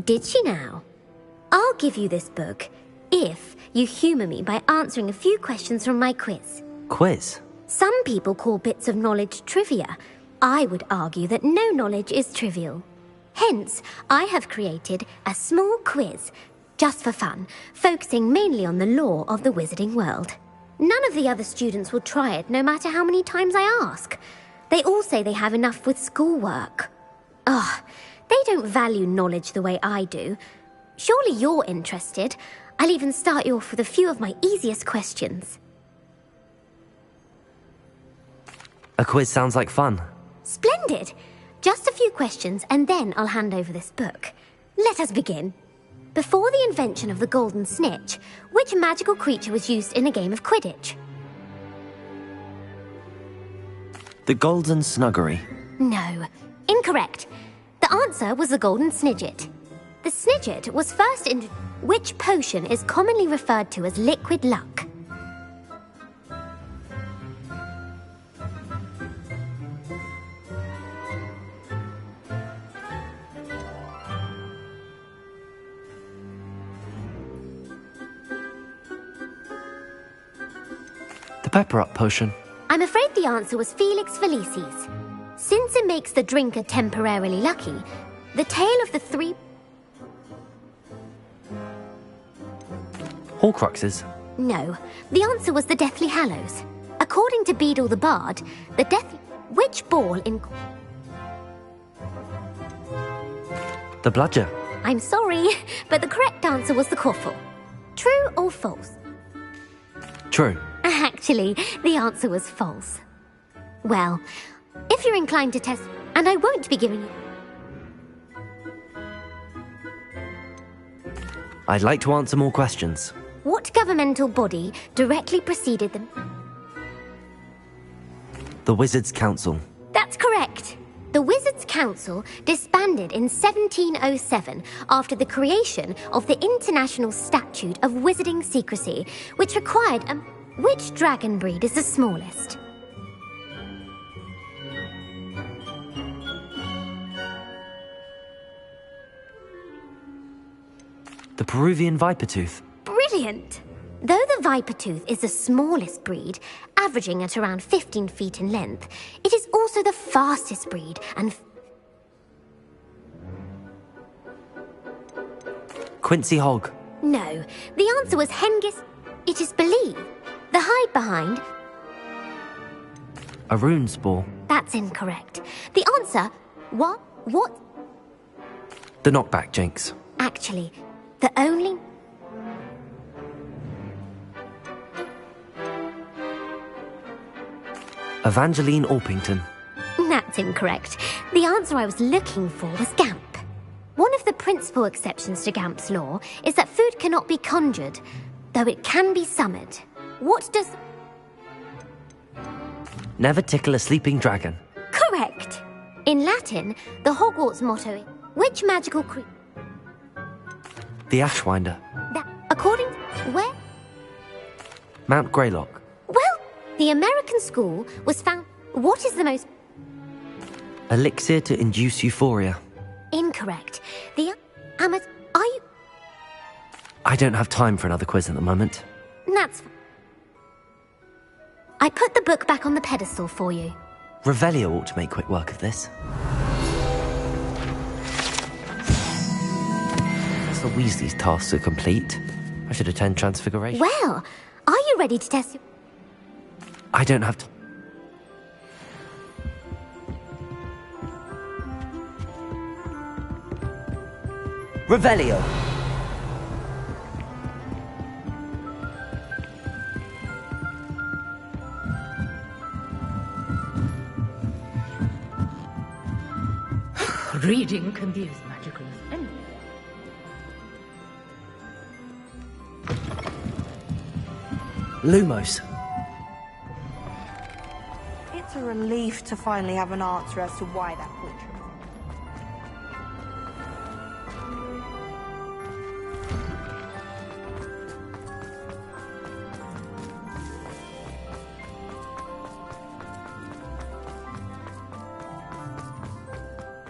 Did she now? I'll give you this book if you humour me by answering a few questions from my quiz. Quiz? Some people call bits of knowledge trivia. I would argue that no knowledge is trivial. Hence, I have created a small quiz, just for fun, focusing mainly on the lore of the wizarding world. None of the other students will try it, no matter how many times I ask. They all say they have enough with schoolwork. Ugh, they don't value knowledge the way I do. Surely you're interested. I'll even start you off with a few of my easiest questions. A quiz sounds like fun. Splendid! Just a few questions and then I'll hand over this book. Let us begin. Before the invention of the golden snitch, which magical creature was used in a game of Quidditch? The Golden Snuggery. No. Incorrect. The answer was the golden snidget. The snidget was first in... Which potion is commonly referred to as liquid luck? The Pepper Up potion. I'm afraid the answer was Felix Felicis. Since it makes the drinker temporarily lucky, the tale of the three... Horcruxes. No, the answer was the Deathly Hallows. According to Beadle the Bard, the Which ball in... The Bludger. I'm sorry, but the correct answer was the Quaffle. True or false? True. Actually, the answer was false. Well, if you're inclined to test... And I won't be giving you... I'd like to answer more questions. What governmental body directly preceded them? The Wizards' Council. That's correct. The Wizards' Council disbanded in 1707 after the creation of the International Statute of Wizarding Secrecy, which required a... Which dragon breed is the smallest? The Peruvian Vipertooth. Brilliant! Though the Vipertooth is the smallest breed, averaging at around 15 feet in length, it is also the fastest breed and... Quincy Hog. No, the answer was Hengist. It is believed. The hide behind... A Rune Spore. That's incorrect. The answer... What? The Knockback Jinx. Actually, the only... Evangeline Orpington. That's incorrect. The answer I was looking for was Gamp. One of the principal exceptions to Gamp's law is that food cannot be conjured, though it can be summoned. What does... Never tickle a sleeping dragon. Correct! In Latin, the Hogwarts motto is... Which magical creature... The Ashwinder. That, according to... Where? Mount Greylock. Well, the American school was found... What is the most... Elixir to induce euphoria. Incorrect. The... Are you... I don't have time for another quiz at the moment. That's... I put the book back on the pedestal for you. Revelio ought to make quick work of this. As the Weasley's tasks are complete, I should attend Transfiguration. Well, are you ready to test... I don't have to... Revelio! Reading can be as magical as anything. Lumos. It's a relief to finally have an answer as to why that portrait.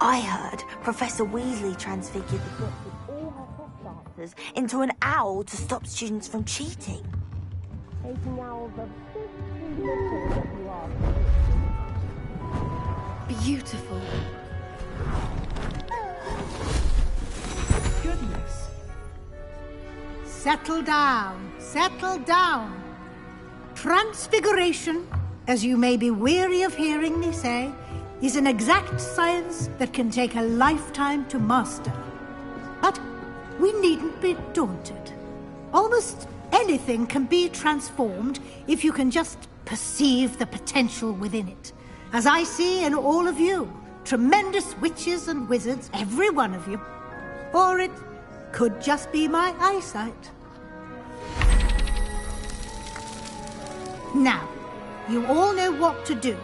I heard Professor Weasley transfigured the book with all her test answers into an owl to stop students from cheating. Taking owls are big little, if you ask me. Beautiful. Goodness. Settle down. Settle down. Transfiguration, as you may be weary of hearing me say, is an exact science that can take a lifetime to master. But we needn't be daunted. Almost anything can be transformed if you can just perceive the potential within it. As I see in all of you, tremendous witches and wizards, every one of you. Or it could just be my eyesight. Now, you all know what to do.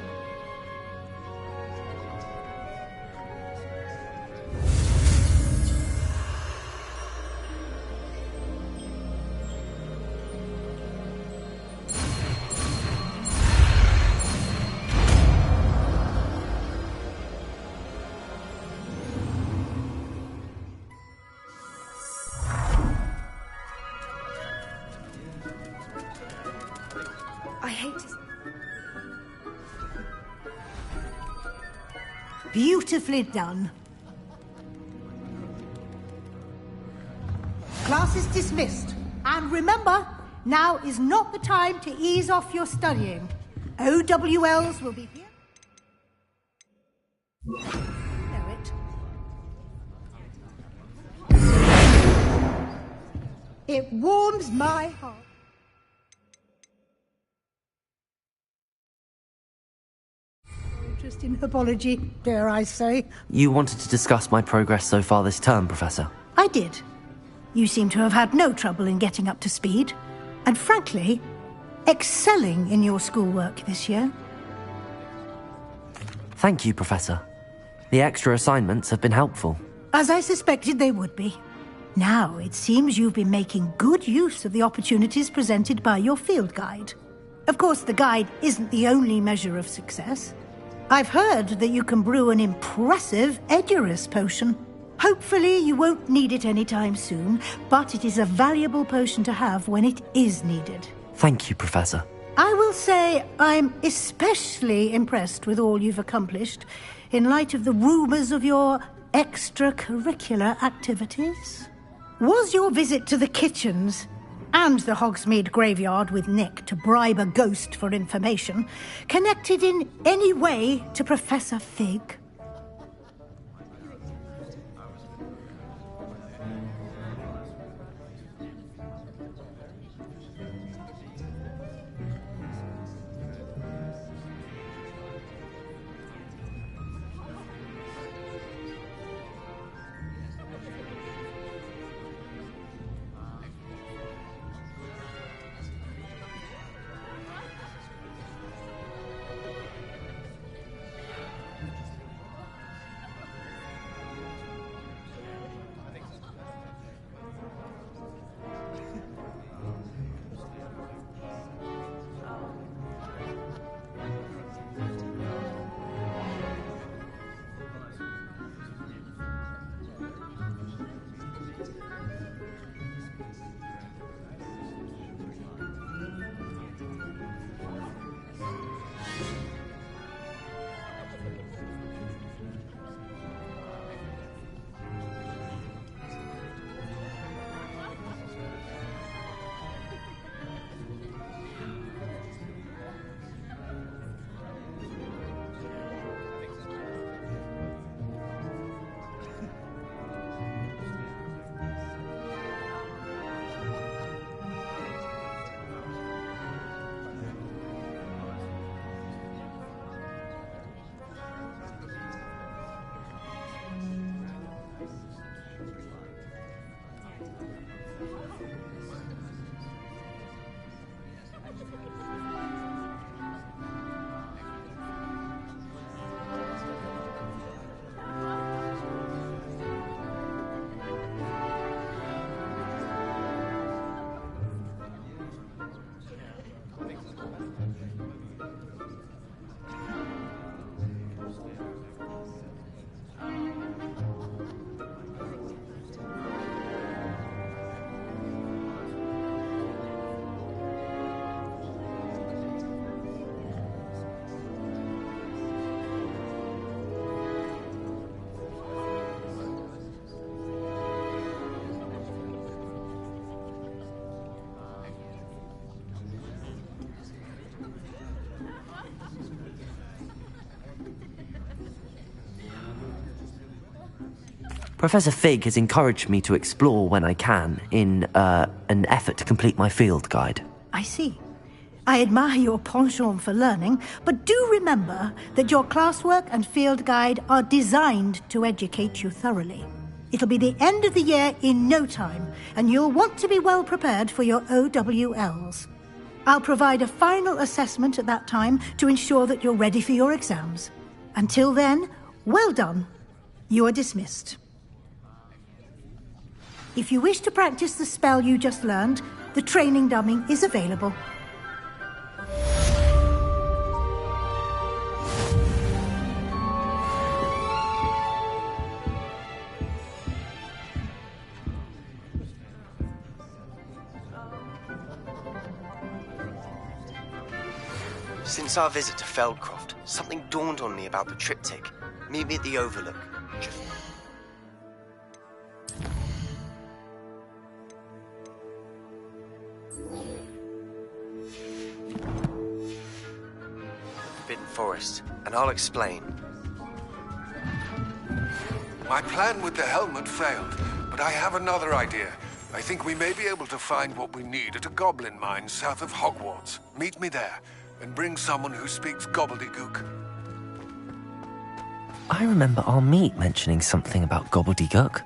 I hate to... Beautifully done. Class is dismissed. And remember, now is not the time to ease off your studying. OWLs will be here. Know it. It warms my heart. Interest in herbology, dare I say. You wanted to discuss my progress so far this term, Professor. I did. You seem to have had no trouble in getting up to speed. And frankly, excelling in your schoolwork this year. Thank you, Professor. The extra assignments have been helpful. As I suspected they would be. Now, it seems you've been making good use of the opportunities presented by your field guide. Of course, the guide isn't the only measure of success. I've heard that you can brew an impressive Edurus potion. Hopefully you won't need it anytime soon, but it is a valuable potion to have when it is needed. Thank you, Professor. I will say I'm especially impressed with all you've accomplished in light of the rumours of your extracurricular activities. Was your visit to the kitchens and the Hogsmeade graveyard with Nick to bribe a ghost for information connected in any way to Professor Fig? Professor Fig has encouraged me to explore when I can in an effort to complete my field guide. I see. I admire your penchant for learning, but do remember that your classwork and field guide are designed to educate you thoroughly. It'll be the end of the year in no time, and you'll want to be well prepared for your OWLs. I'll provide a final assessment at that time to ensure that you're ready for your exams. Until then, well done. You are dismissed. If you wish to practice the spell you just learned, the training dummy is available. Since our visit to Feldcroft, something dawned on me about the triptych. Meet me at the Overlook. Forbidden Forest, and I'll explain. My plan with the helmet failed, but I have another idea. I think we may be able to find what we need at a goblin mine south of Hogwarts. Meet me there, and bring someone who speaks gobbledygook. I remember our meet mentioning something about gobbledygook.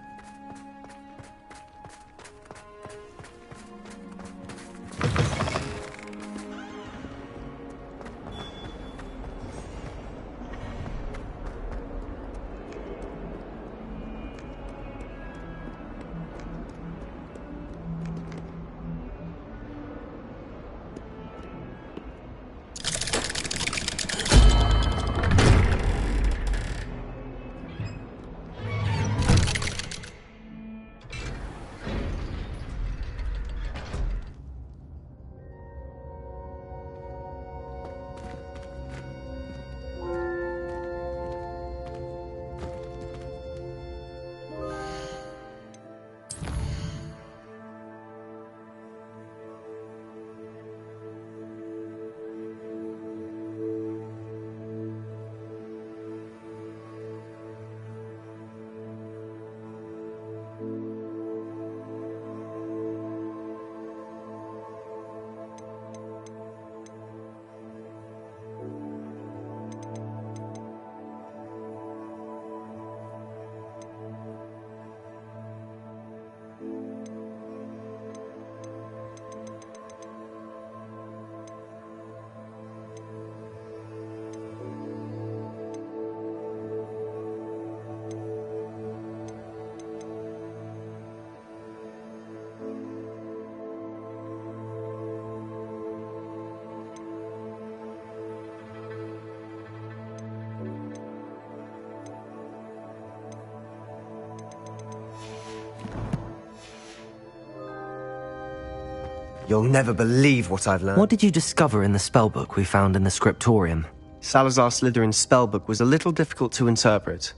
You'll never believe what I've learned. What did you discover in the spellbook we found in the scriptorium? Salazar Slytherin's spellbook was a little difficult to interpret,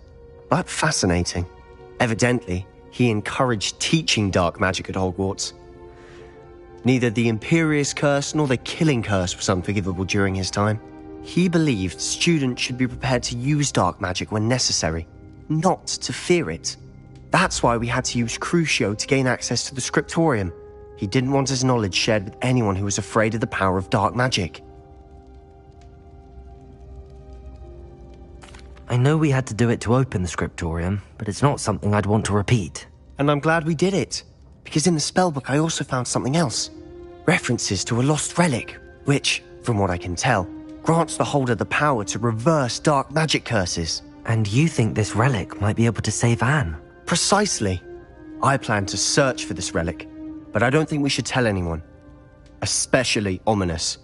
but fascinating. Evidently, he encouraged teaching dark magic at Hogwarts. Neither the Imperious Curse nor the Killing Curse was unforgivable during his time. He believed students should be prepared to use dark magic when necessary, not to fear it. That's why we had to use Crucio to gain access to the scriptorium. He didn't want his knowledge shared with anyone who was afraid of the power of dark magic. I know we had to do it to open the scriptorium, but it's not something I'd want to repeat. And I'm glad we did it, because in the spellbook I also found something else. References to a lost relic, which, from what I can tell, grants the holder the power to reverse dark magic curses. And you think this relic might be able to save Anne? Precisely. I plan to search for this relic, but I don't think we should tell anyone. Especially Ominis.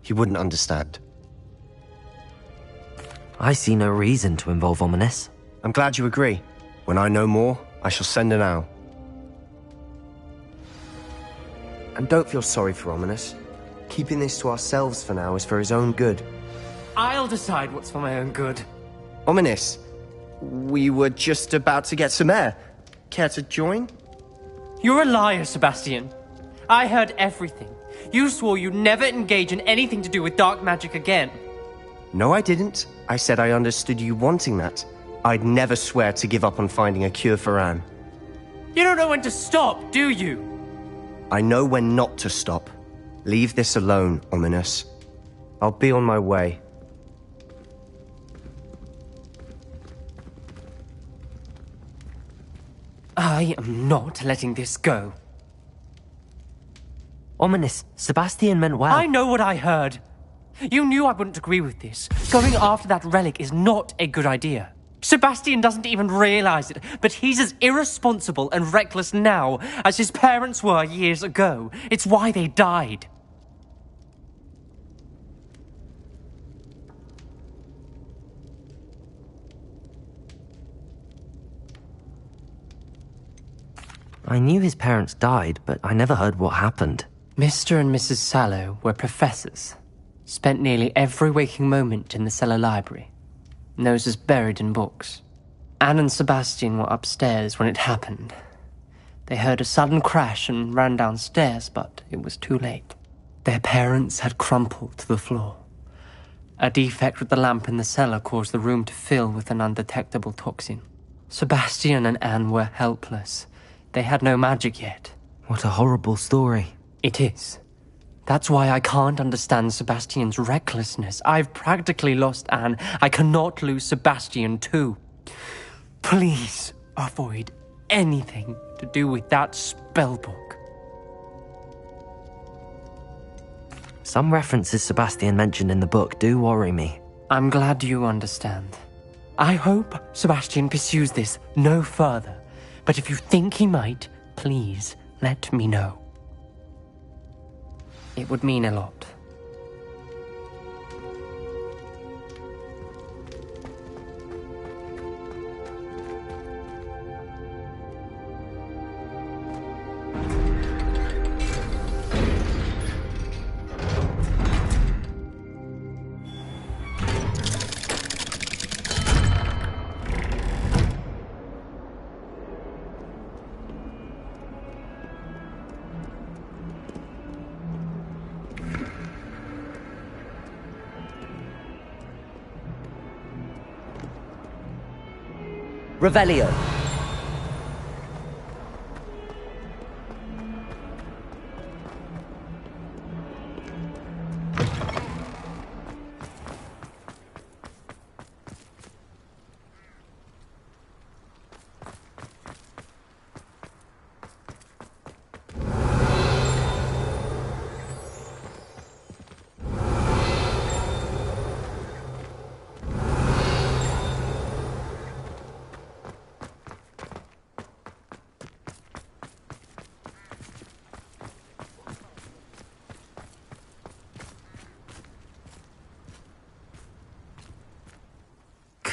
He wouldn't understand. I see no reason to involve Ominis. I'm glad you agree. When I know more, I shall send an owl. And don't feel sorry for Ominis. Keeping this to ourselves for now is for his own good. I'll decide what's for my own good. Ominis, we were just about to get some air. Care to join? You're a liar, Sebastian. I heard everything. You swore you'd never engage in anything to do with dark magic again. No, I didn't. I said I understood you wanting that. I'd never swear to give up on finding a cure for Anne. You don't know when to stop, do you? I know when not to stop. Leave this alone, Ominis. I'll be on my way. I am not letting this go. Ominis, Sebastian meant well. I know what I heard. You knew I wouldn't agree with this. Going after that relic is not a good idea. Sebastian doesn't even realize it, but he's as irresponsible and reckless now as his parents were years ago. It's why they died. I knew his parents died, but I never heard what happened. Mr. and Mrs. Sallow were professors. Spent nearly every waking moment in the cellar library. Noses buried in books. Anne and Sebastian were upstairs when it happened. They heard a sudden crash and ran downstairs, but it was too late. Their parents had crumpled to the floor. A defect with the lamp in the cellar caused the room to fill with an undetectable toxin. Sebastian and Anne were helpless. They had no magic yet. What a horrible story. It is. That's why I can't understand Sebastian's recklessness. I've practically lost Anne. I cannot lose Sebastian too. Please avoid anything to do with that spellbook. Some references Sebastian mentioned in the book do worry me. I'm glad you understand. I hope Sebastian pursues this no further. But if you think he might, please let me know. It would mean a lot. Revelio.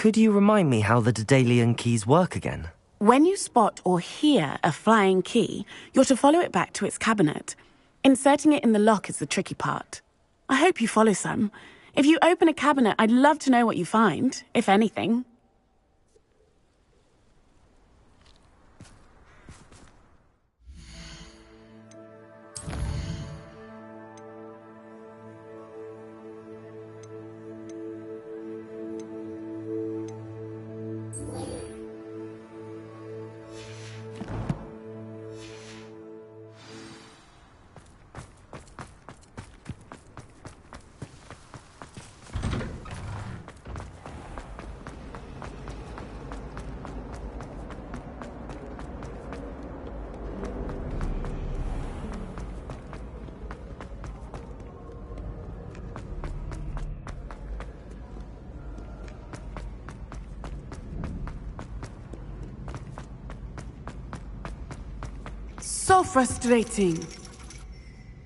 Could you remind me how the Daedalian keys work again? When you spot or hear a flying key, you're to follow it back to its cabinet. Inserting it in the lock is the tricky part. I hope you follow some. If you open a cabinet, I'd love to know what you find, if anything. So frustrating.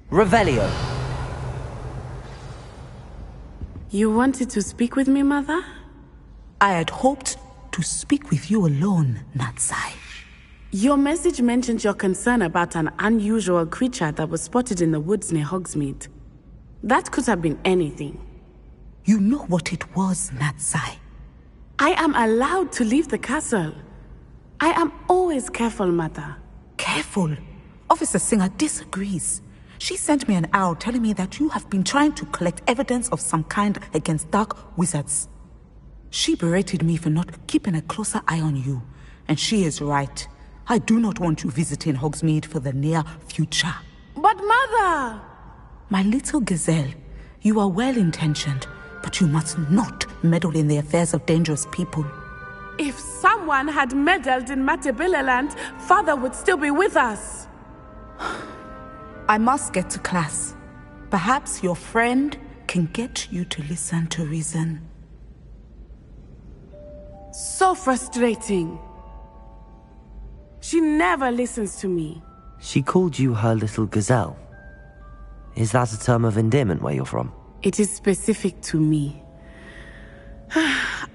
Revelio. You wanted to speak with me, Mother? I had hoped to speak with you alone, Natsai. Your message mentioned your concern about an unusual creature that was spotted in the woods near Hogsmeade. That could have been anything. You know what it was, Natsai. I am allowed to leave the castle. I am always careful, Mother. Careful? Officer Singer disagrees. She sent me an owl telling me that you have been trying to collect evidence of some kind against dark wizards. She berated me for not keeping a closer eye on you. And she is right. I do not want you visiting Hogsmeade for the near future. But Mother! My little gazelle, you are well-intentioned, but you must not meddle in the affairs of dangerous people. If someone had meddled in Matabeleland, Father would still be with us. I must get to class. Perhaps your friend can get you to listen to reason. So frustrating. She never listens to me. She called you her little gazelle. Is that a term of endearment where you're from? It is specific to me.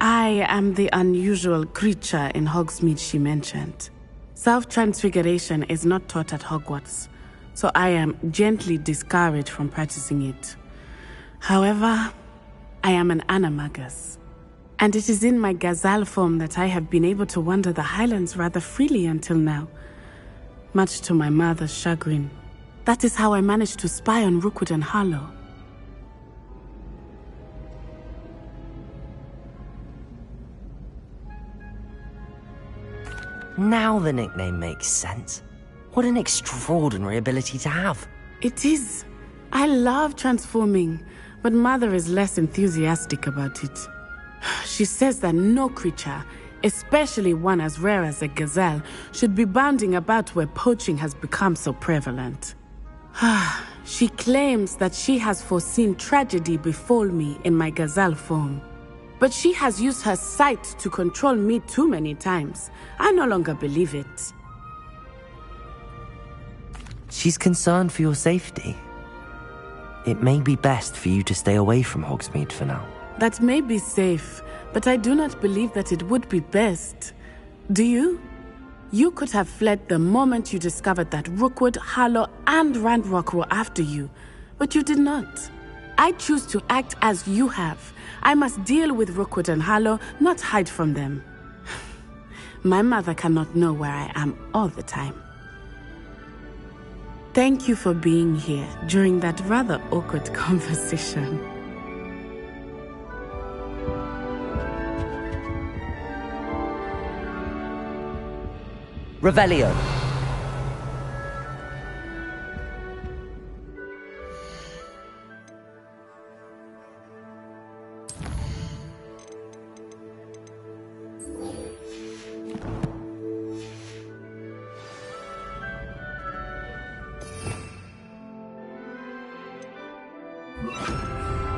I am the unusual creature in Hogsmeade she mentioned. Self-transfiguration is not taught at Hogwarts, so I am gently discouraged from practicing it. However, I am an animagus, and it is in my gazelle form that I have been able to wander the Highlands rather freely until now, much to my mother's chagrin. That is how I managed to spy on Rookwood and Harlow. Now the nickname makes sense. What an extraordinary ability to have. It is. I love transforming, but Mother is less enthusiastic about it. She says that no creature, especially one as rare as a gazelle, should be bounding about where poaching has become so prevalent. She claims that she has foreseen tragedy befall me in my gazelle form. But she has used her sight to control me too many times. I no longer believe it. She's concerned for your safety. It may be best for you to stay away from Hogsmeade for now. That may be safe, but I do not believe that it would be best. Do you? You could have fled the moment you discovered that Rookwood, Harlow, and Ranrock were after you, but you did not. I choose to act as you have. I must deal with Rookwood and Harlow, not hide from them. My mother cannot know where I am all the time. Thank you for being here during that rather awkward conversation. Revelio.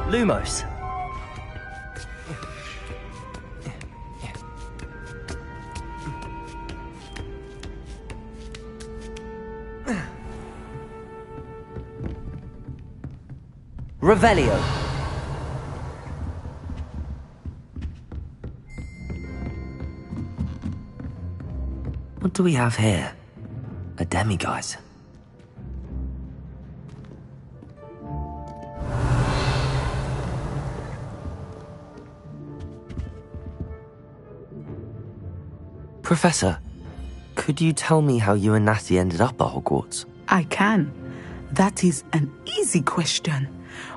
Lumos. Revelio. What do we have here? A demiguise. Professor, could you tell me how you and Natty ended up at Hogwarts? I can. That is an easy question.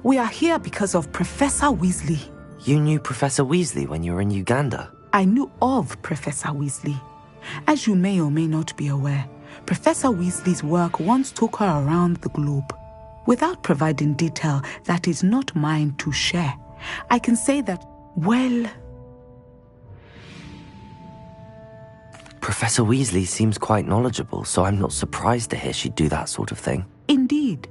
We are here because of Professor Weasley. You knew Professor Weasley when you were in Uganda? I knew of Professor Weasley. As you may or may not be aware, Professor Weasley's work once took her around the globe. Without providing detail that is not mine to share, I can say that, well... Professor Weasley seems quite knowledgeable, so I'm not surprised to hear she'd do that sort of thing. Indeed.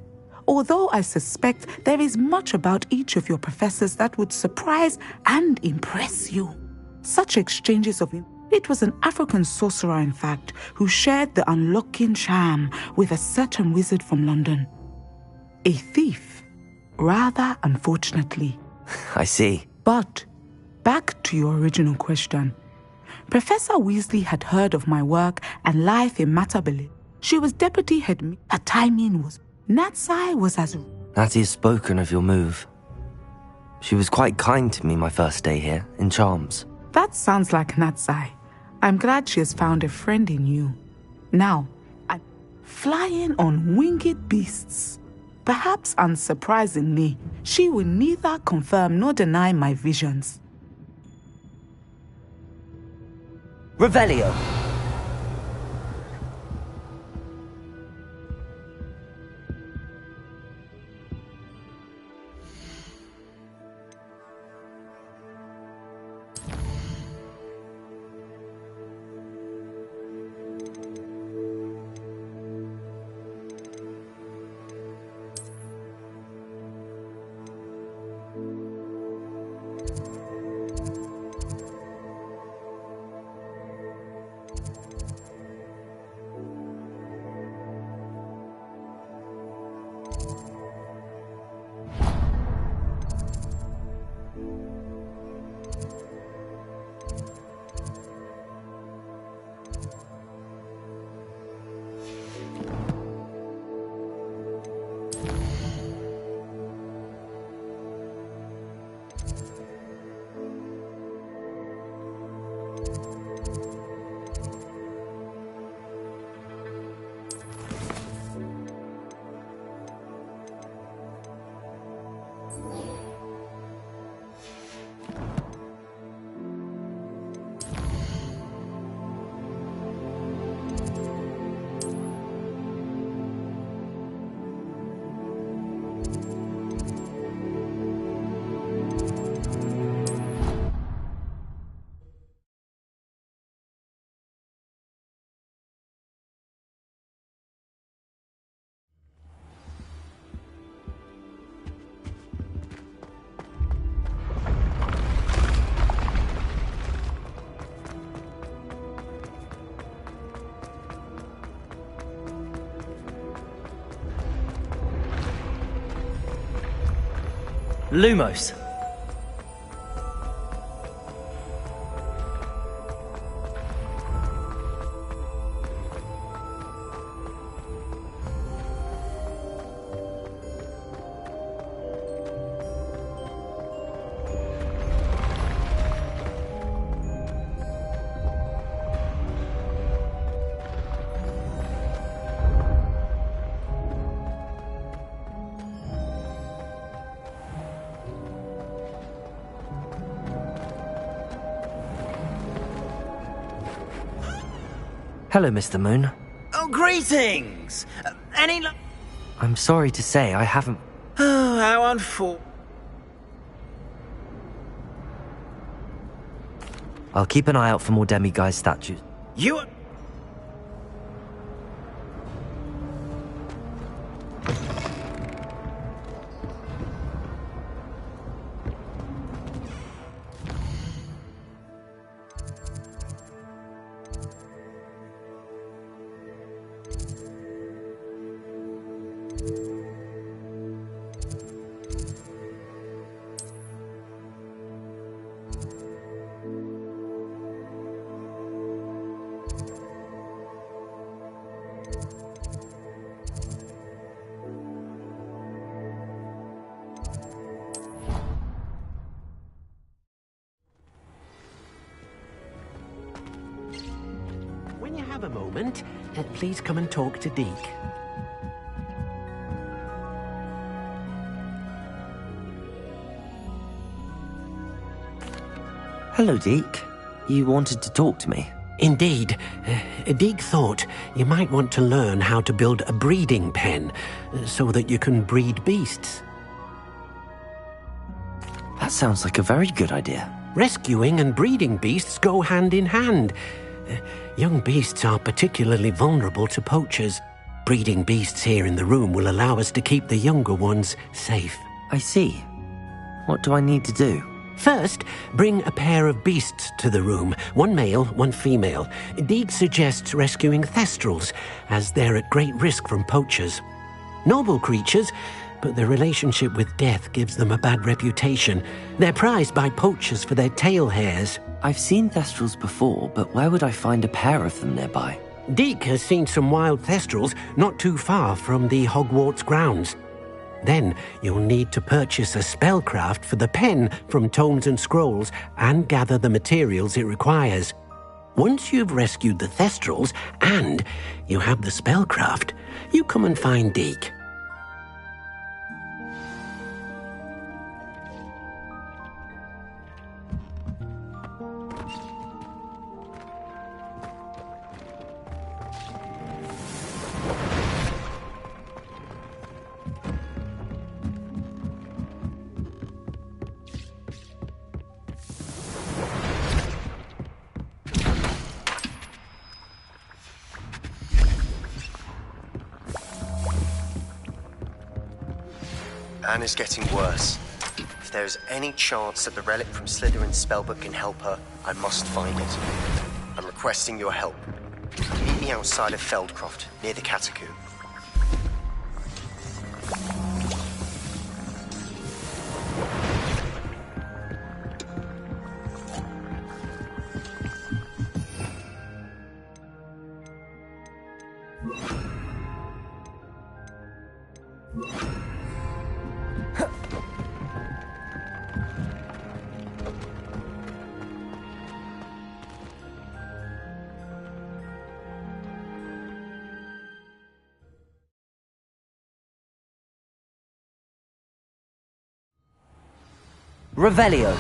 Although I suspect there is much about each of your professors that would surprise and impress you. Such exchanges of... It was an African sorcerer, in fact, who shared the unlocking charm with a certain wizard from London. A thief, rather unfortunately. I see. But, back to your original question. Professor Weasley had heard of my work and life in Matabele. She was deputy head. Her timing was... Natsai was as... Natty has spoken of your move. She was quite kind to me my first day here, in Charms. That sounds like Natsai. I'm glad she has found a friend in you. Now, I'm flying on winged beasts. Perhaps unsurprisingly, she will neither confirm nor deny my visions. Revelio. Lumos. Hello, Mr. Moon. Oh, greetings! Any luck? I'm sorry to say I haven't... Oh, how unfortunate. I'll keep an eye out for more demiguise statues. You... When you have a moment, please come and talk to Deke. Hello, Deke. You wanted to talk to me? Indeed. Deke thought you might want to learn how to build a breeding pen so that you can breed beasts. That sounds like a very good idea. Rescuing and breeding beasts go hand in hand. Young beasts are particularly vulnerable to poachers. Breeding beasts here in the room will allow us to keep the younger ones safe. I see. What do I need to do? First, bring a pair of beasts to the room. One male, one female. Deke suggests rescuing thestrals, as they're at great risk from poachers. Noble creatures, but their relationship with death gives them a bad reputation. They're prized by poachers for their tail hairs. I've seen thestrals before, but where would I find a pair of them nearby? Deke has seen some wild thestrals not too far from the Hogwarts grounds. Then you'll need to purchase a spellcraft for the pen from Tomes and Scrolls and gather the materials it requires. Once you've rescued the thestrals and you have the spellcraft, you come and find Deke. Anna's getting worse. If there is any chance that the relic from Slytherin's spellbook can help her, I must find it. I'm requesting your help. Meet me outside of Feldcroft, near the Catacomb. Revelio.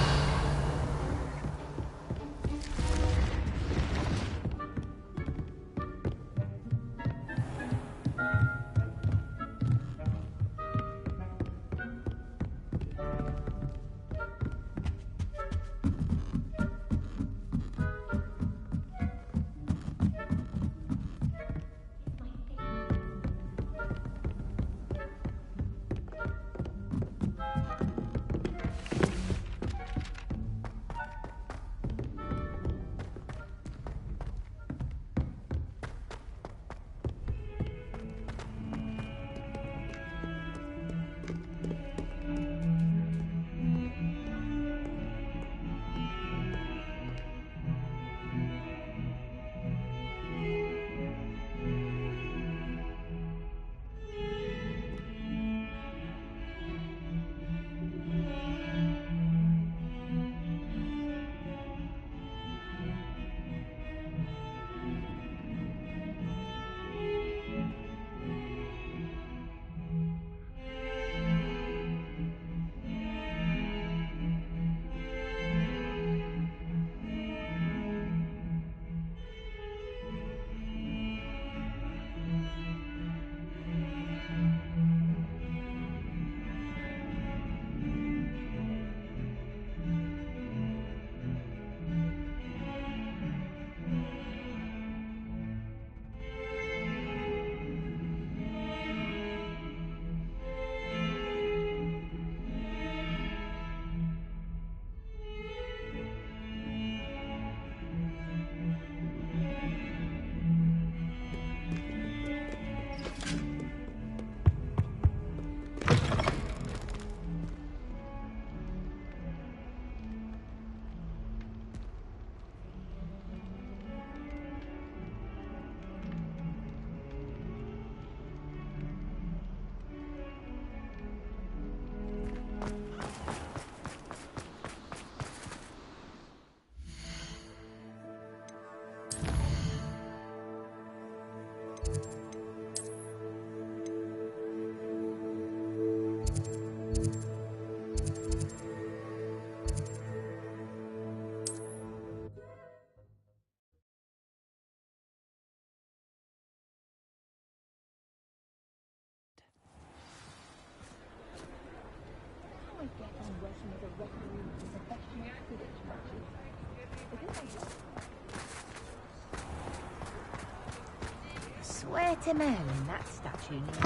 Swear to Merlin, that statue needs...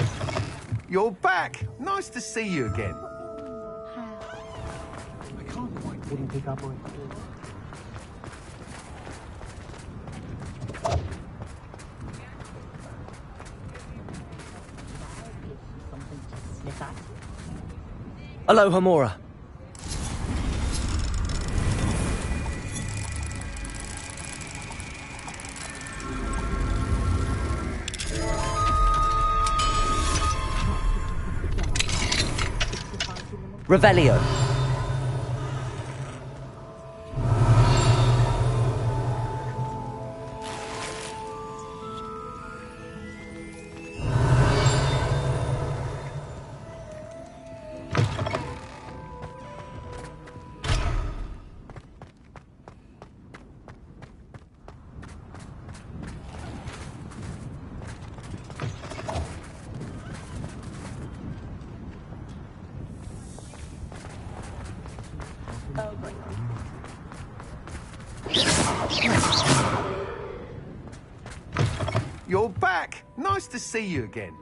You're back! Nice to see you again. I can't quite didn't pick up on it. Aloha Mora. Revelio. You're back! Nice to see you again.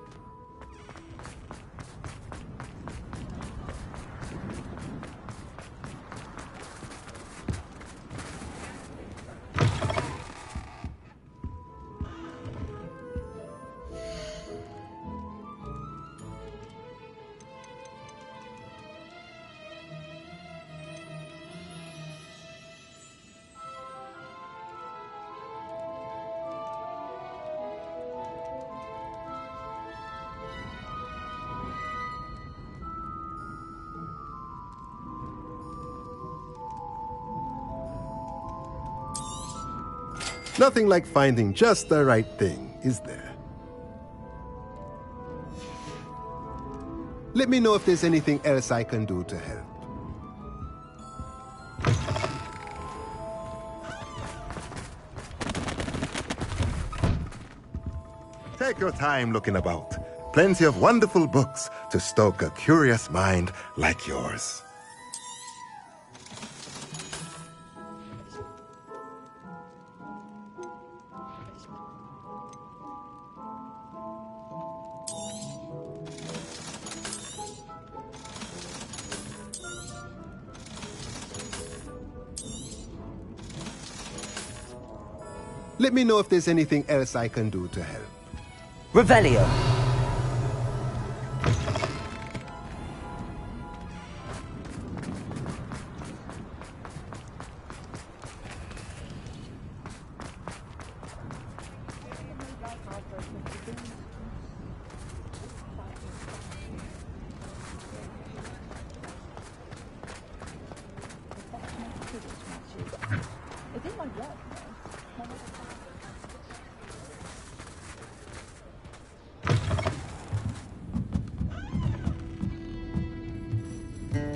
Nothing like finding just the right thing, is there? Let me know if there's anything else I can do to help. Take your time looking about. Plenty of wonderful books to stoke a curious mind like yours. Let me know if there's anything else I can do to help. Revelio.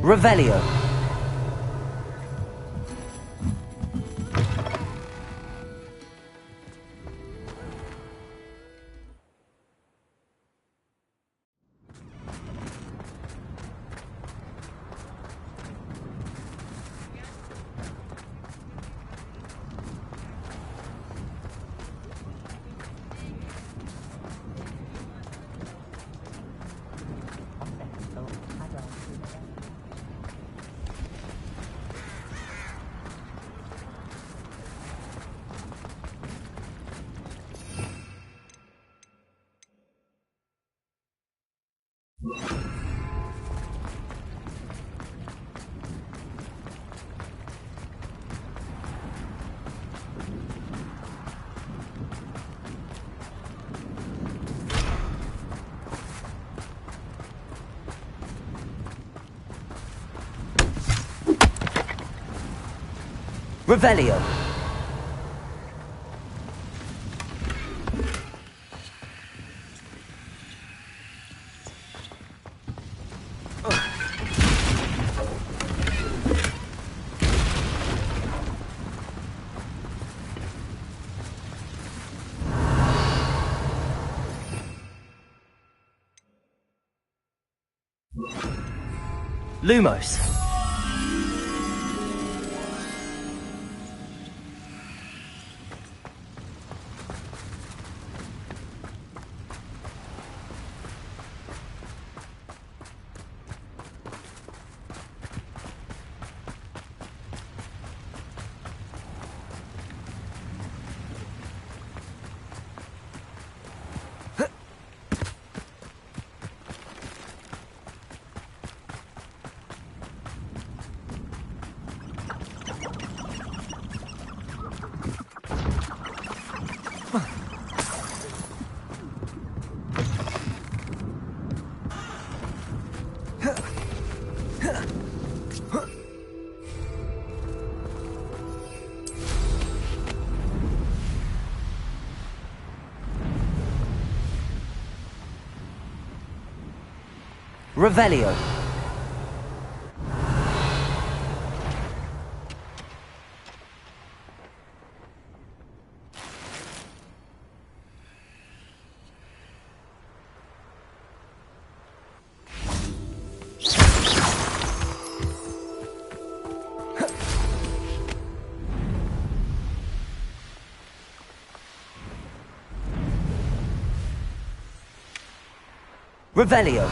Revelio. Revelio. Lumos. Revelio. Revelio.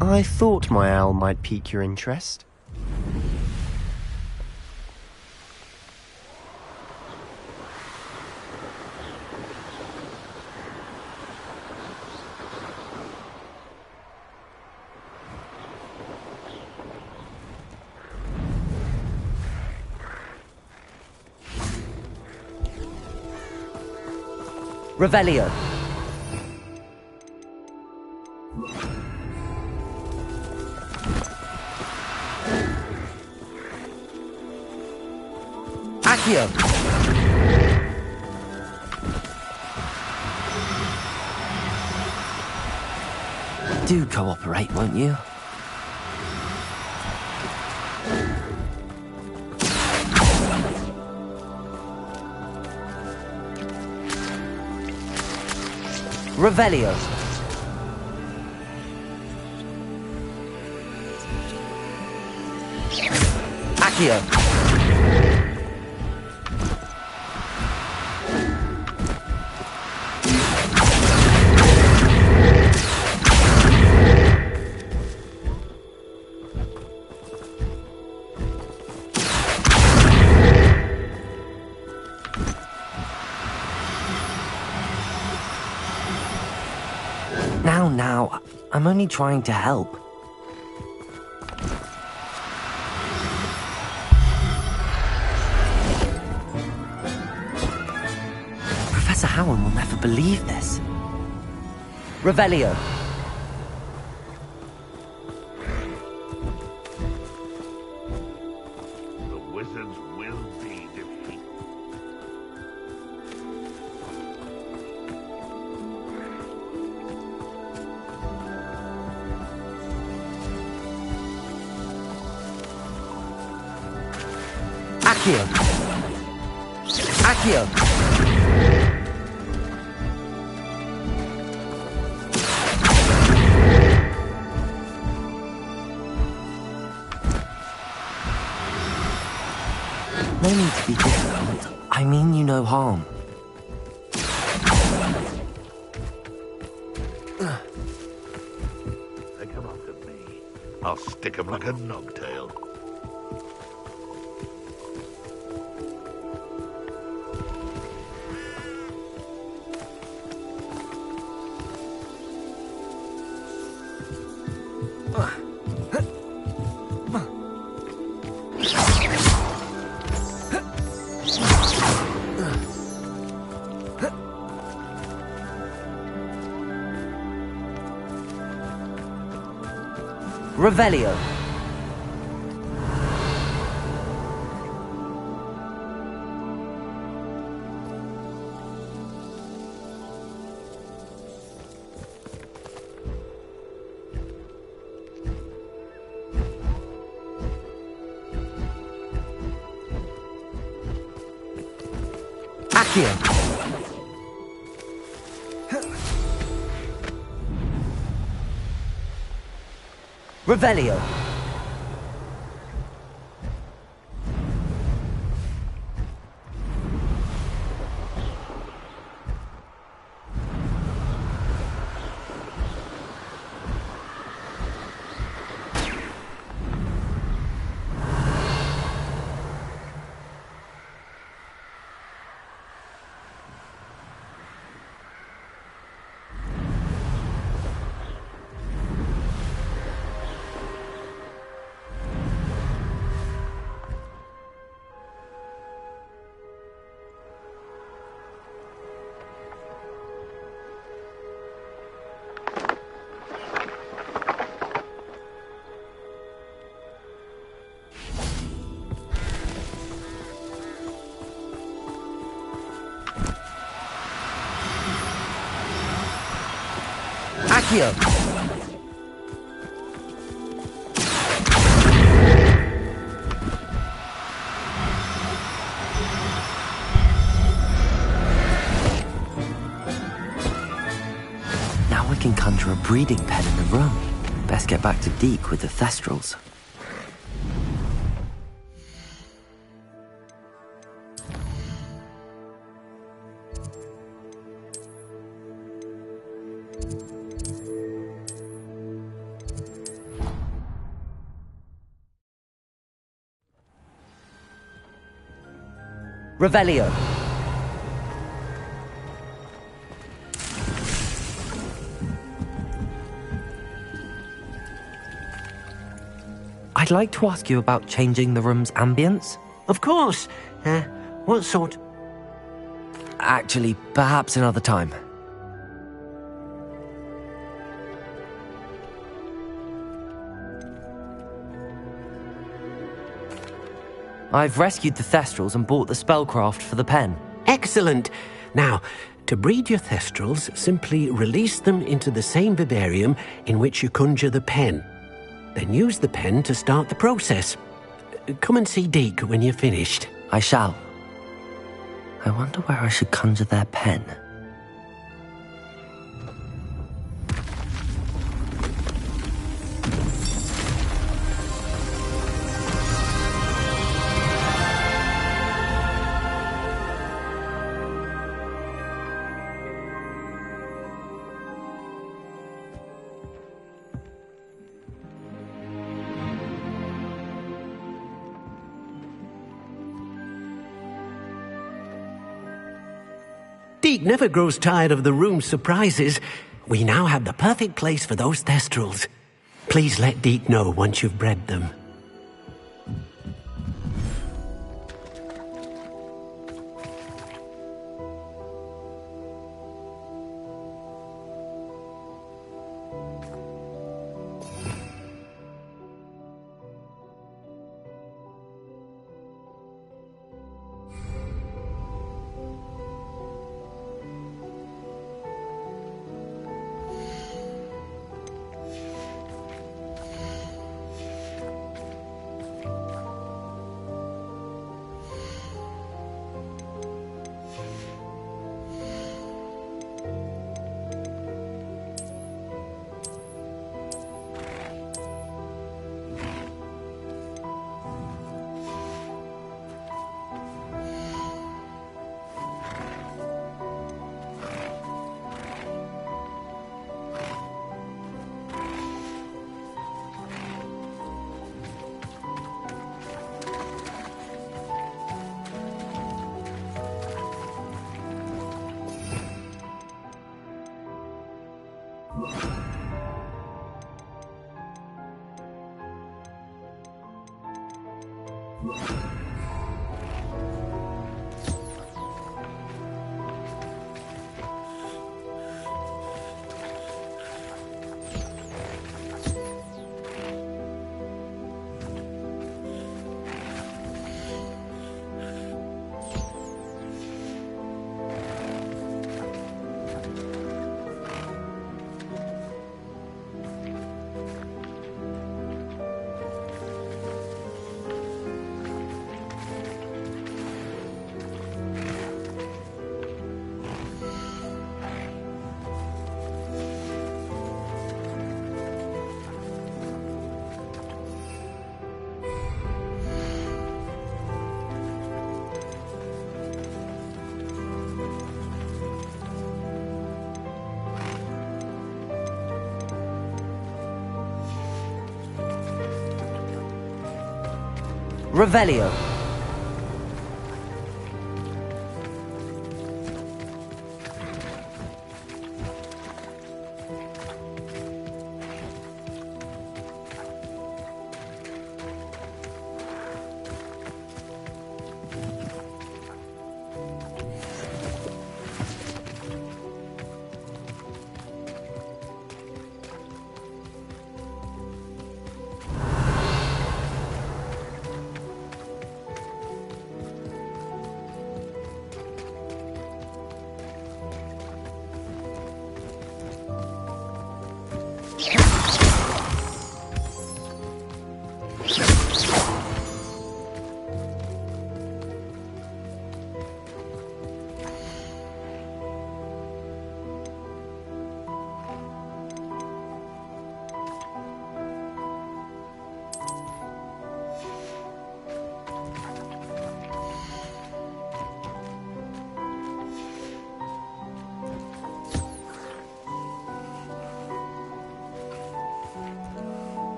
I thought my owl might pique your interest. Revelio. Accio. Do cooperate, won't you? Revelio. Accio. Now, I'm only trying to help. Professor Howard will never believe this. Revelio. The wizards will be defeated. Accio. Accio. No need to be difficult. I mean you no harm. They come after me. I'll stick 'em like a nogtail. Revelio. Accio. Revelio. Accio. Now we can conjure a breeding pen in the room. Best get back to Deke with the Thestrals. Revelio. I'd like to ask you about changing the room's ambience. Of course. What sort? Actually, perhaps another time. I've rescued the Thestrals and bought the spellcraft for the pen. Excellent! Now, to breed your Thestrals, simply release them into the same vivarium in which you conjure the pen. Then use the pen to start the process. Come and see Deek when you're finished. I shall. I wonder where I should conjure their pen. Deek never grows tired of the room's surprises. We now have the perfect place for those Thestrals. Please let Deek know once you've bred them. Revelio.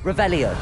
Revelio.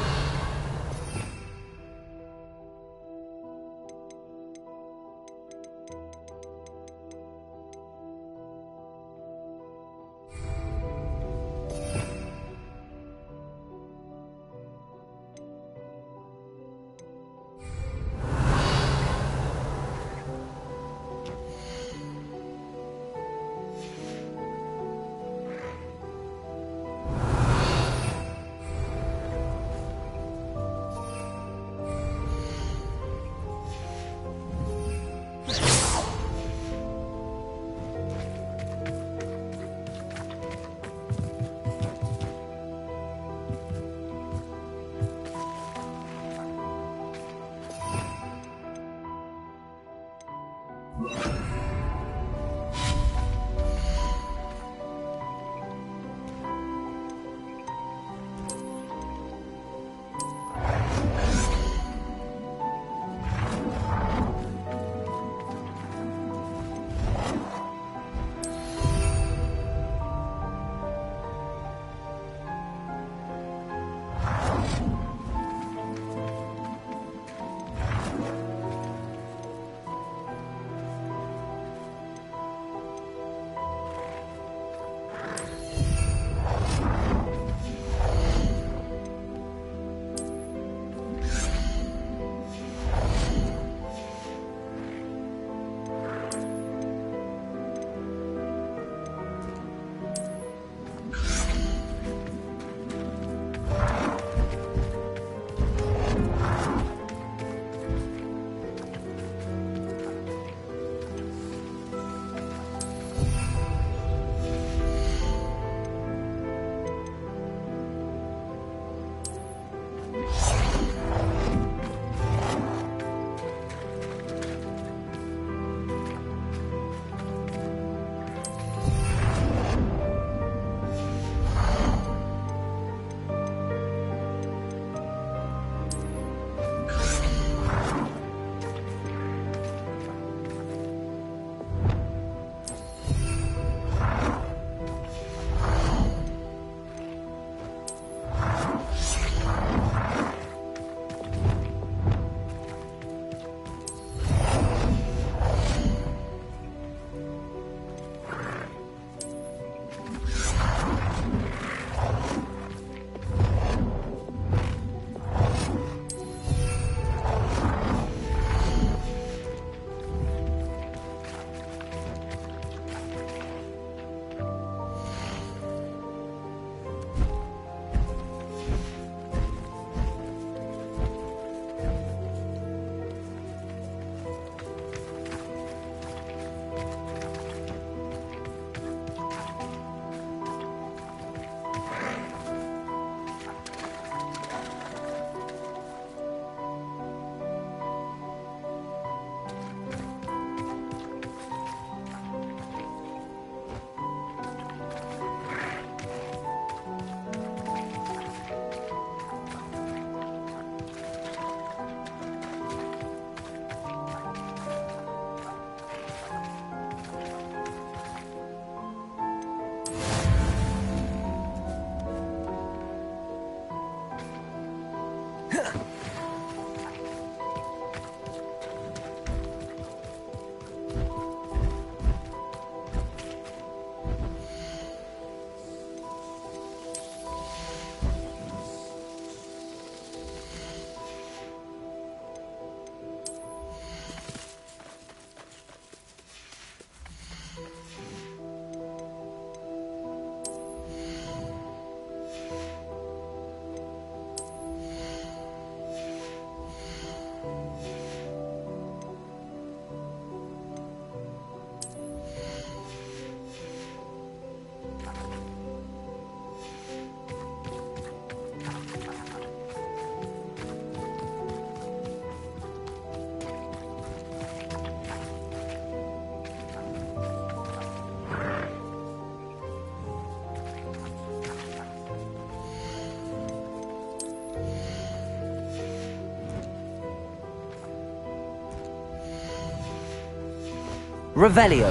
Revelio.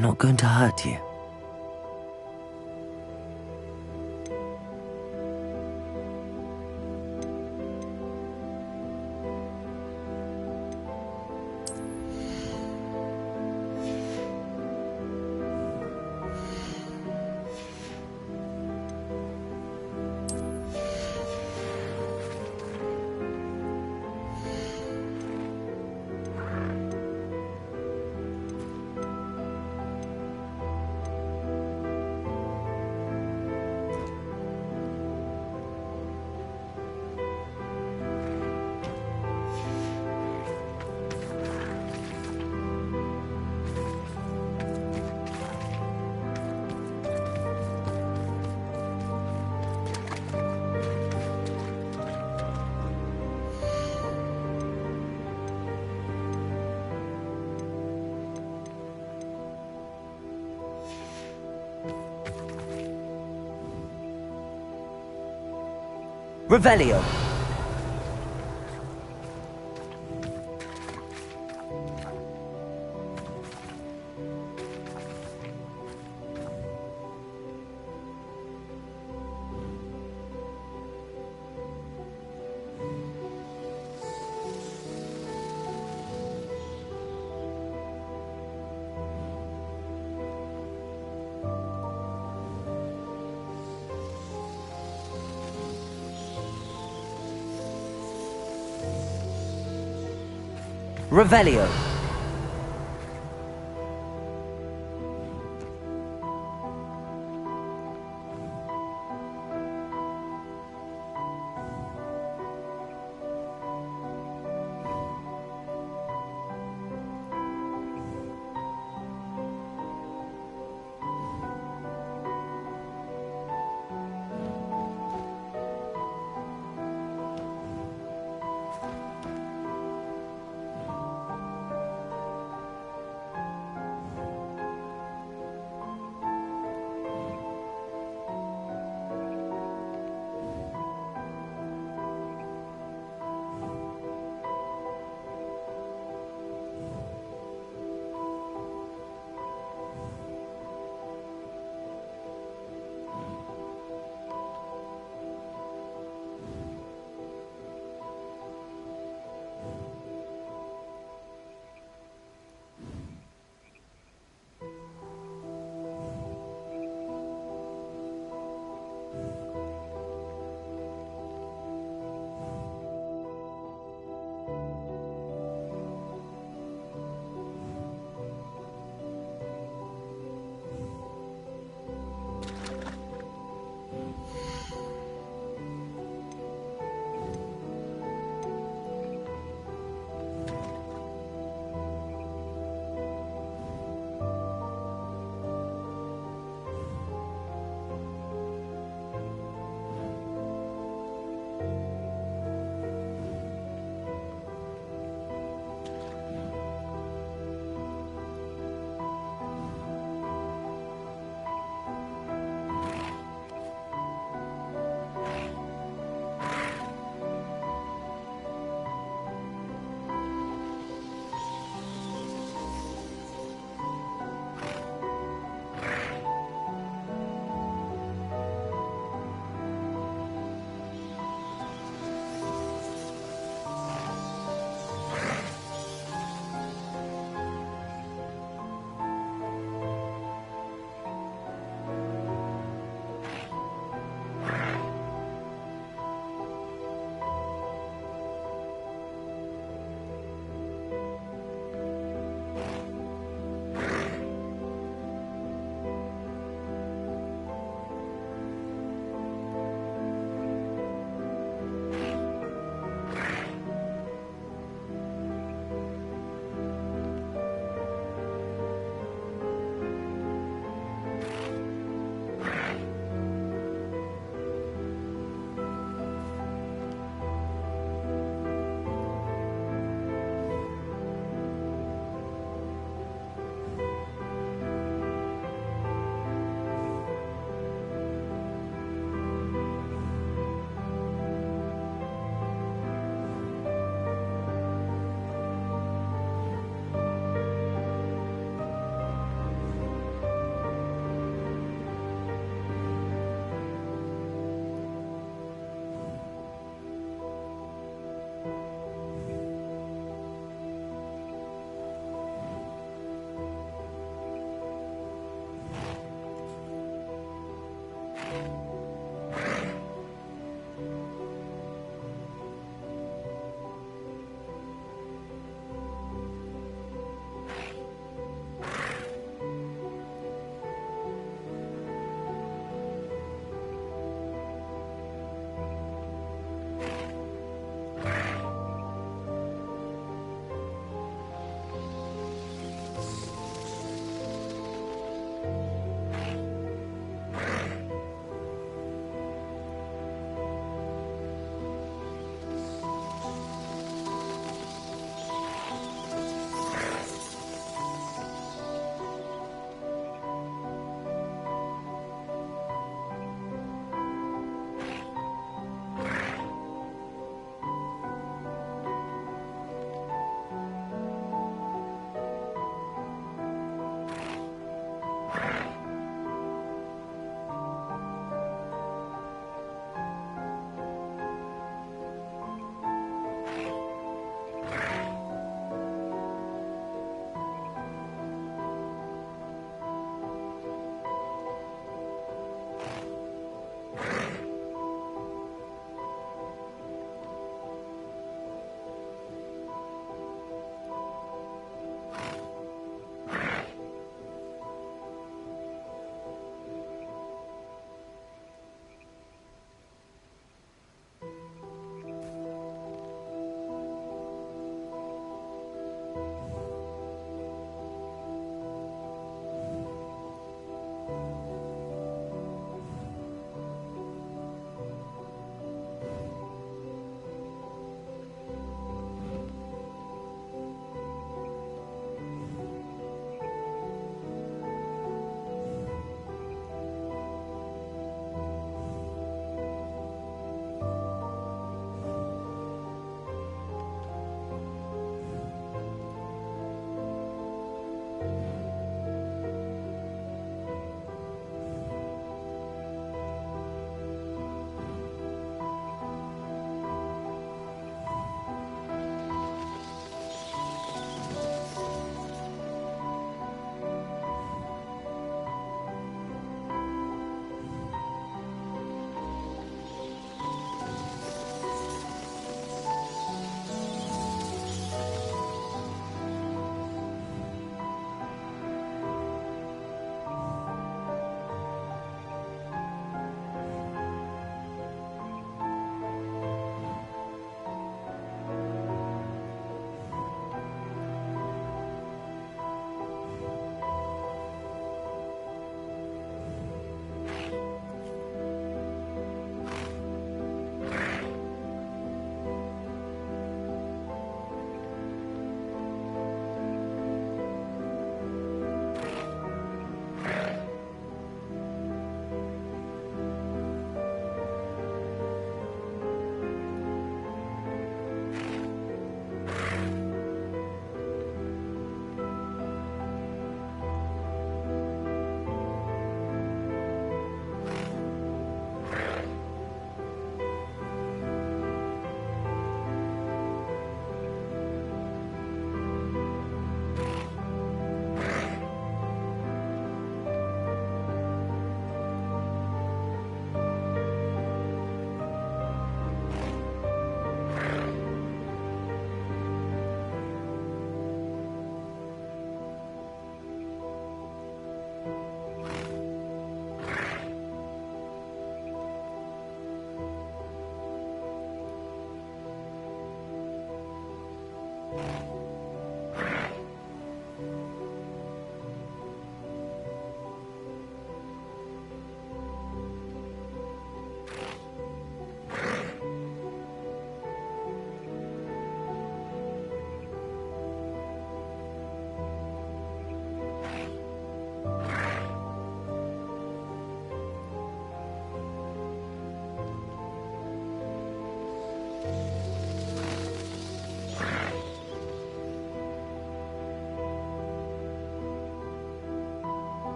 I'm not going to hurt you. Revelio. Revelio.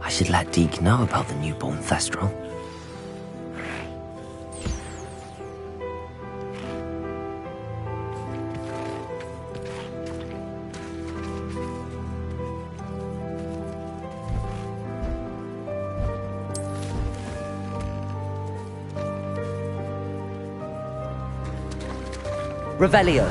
I should let Deke know about the newborn Thestral. Revelio.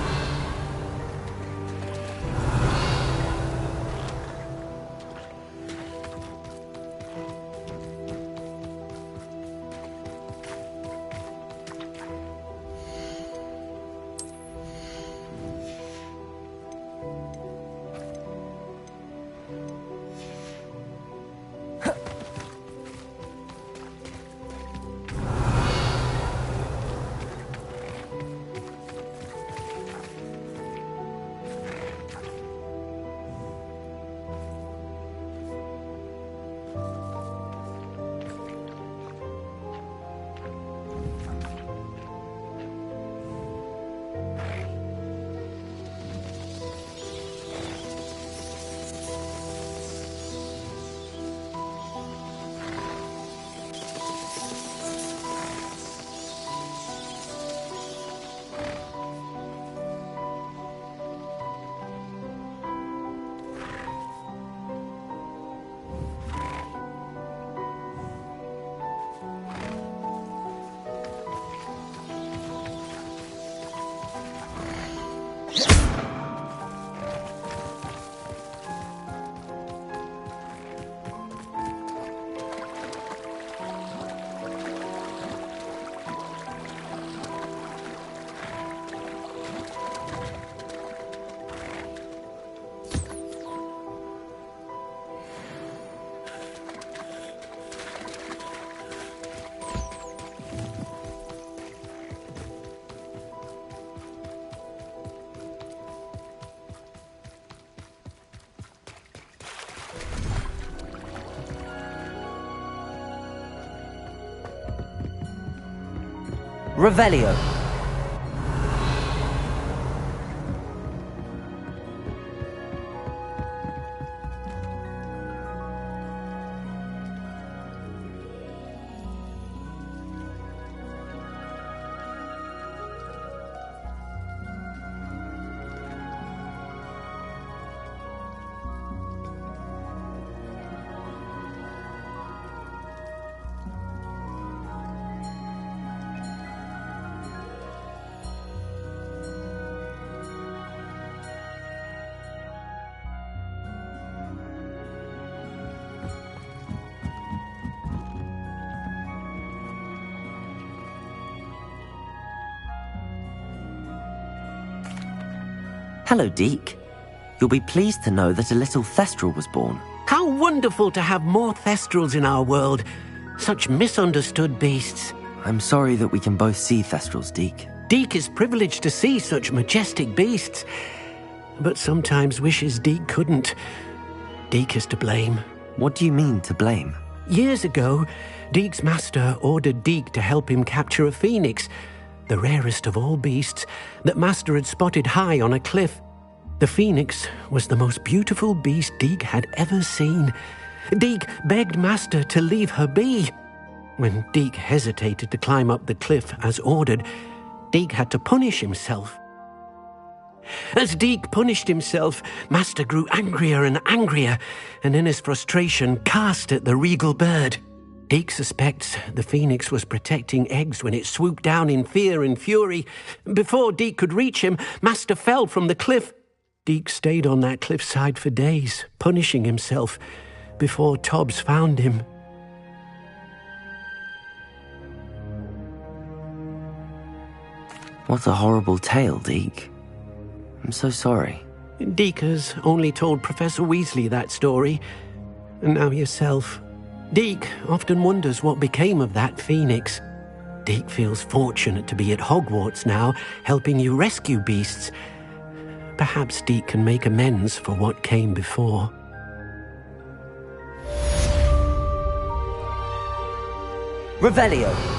Revelio. Hello, Deke. You'll be pleased to know that a little Thestral was born. How wonderful to have more Thestrals in our world. Such misunderstood beasts. I'm sorry that we can both see Thestrals, Deke. Deke is privileged to see such majestic beasts, but sometimes wishes Deke couldn't. Deke is to blame. What do you mean, to blame? Years ago, Deke's master ordered Deke to help him capture a phoenix, the rarest of all beasts, that Master had spotted high on a cliff. The phoenix was the most beautiful beast Deke had ever seen. Deke begged Master to leave her be. When Deke hesitated to climb up the cliff as ordered, Deke had to punish himself. As Deke punished himself, Master grew angrier and angrier, and in his frustration cast at the regal bird. Deke suspects the phoenix was protecting eggs when it swooped down in fear and fury. Before Deke could reach him, Master fell from the cliff. Deke stayed on that cliffside for days, punishing himself, before Tobbs found him. What a horrible tale, Deke. I'm so sorry. Deke has only told Professor Weasley that story, and now yourself. Deke often wonders what became of that phoenix. Deke feels fortunate to be at Hogwarts now, helping you rescue beasts. Perhaps Deke can make amends for what came before. Revelio!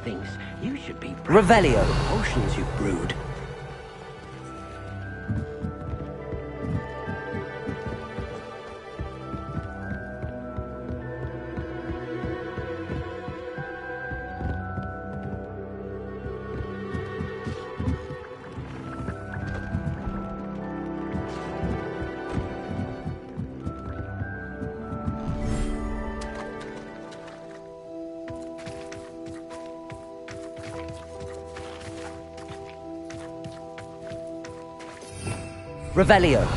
thinks you should be proud Revelio. of the potions you've brewed. Revelio.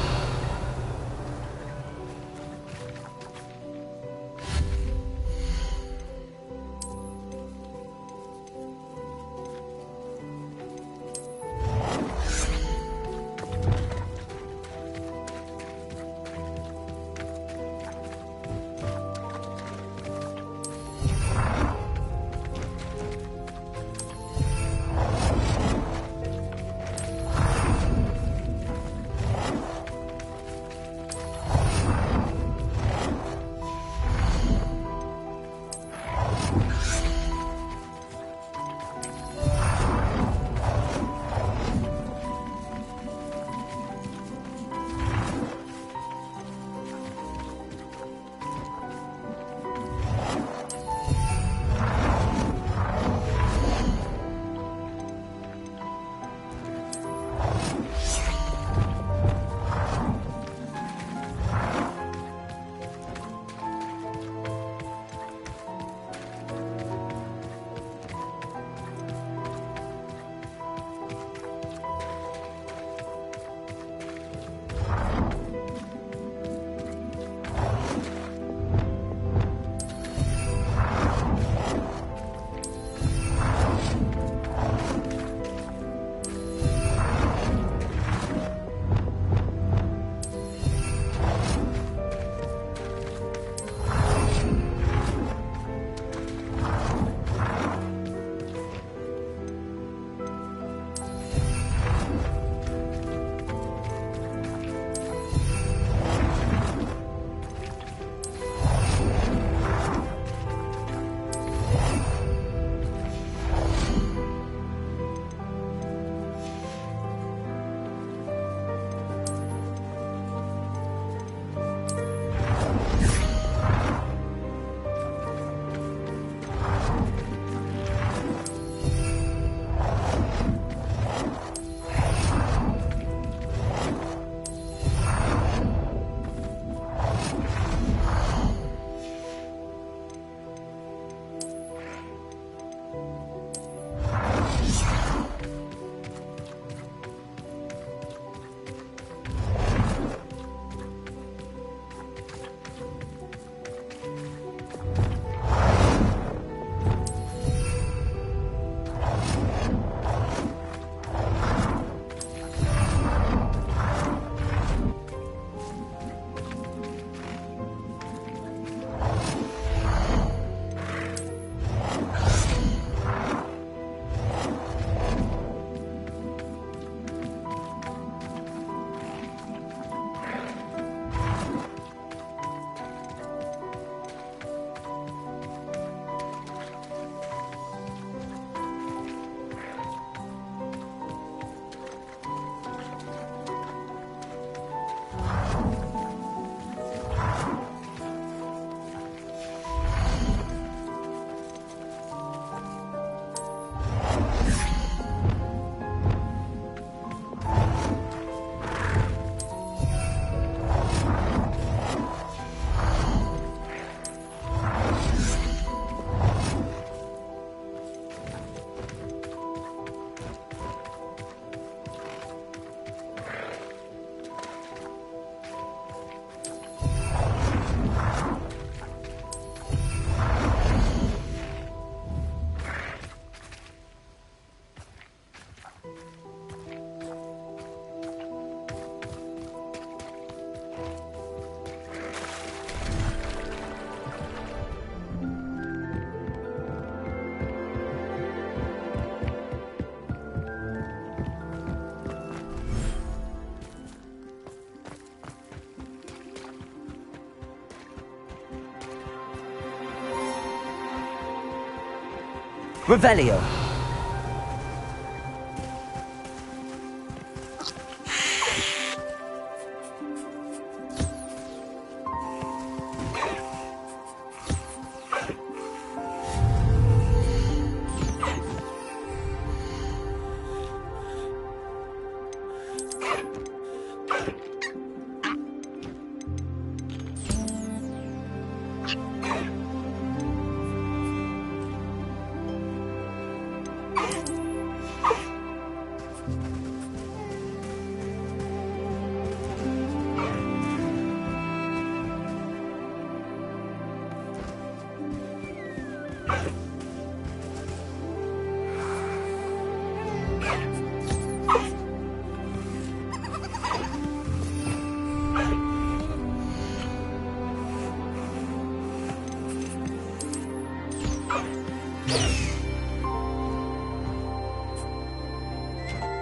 Revelio.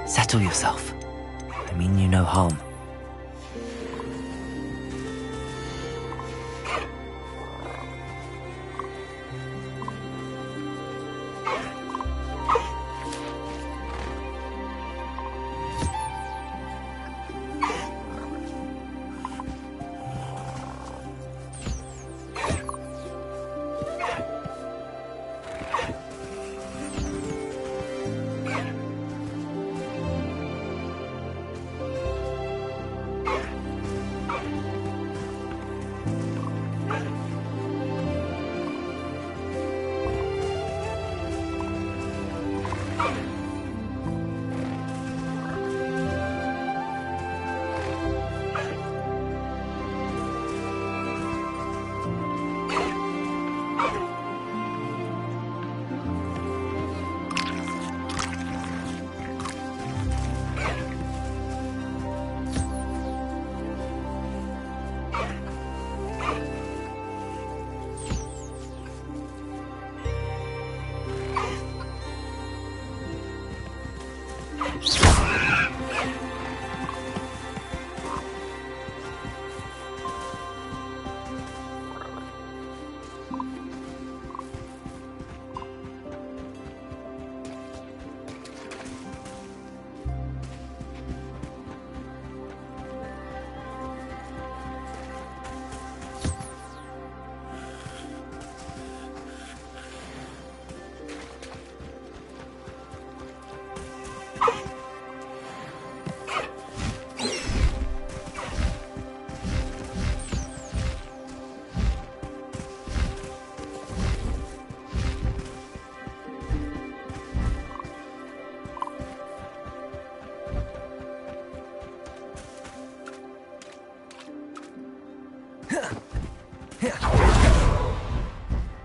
Settle yourself. I mean you no harm.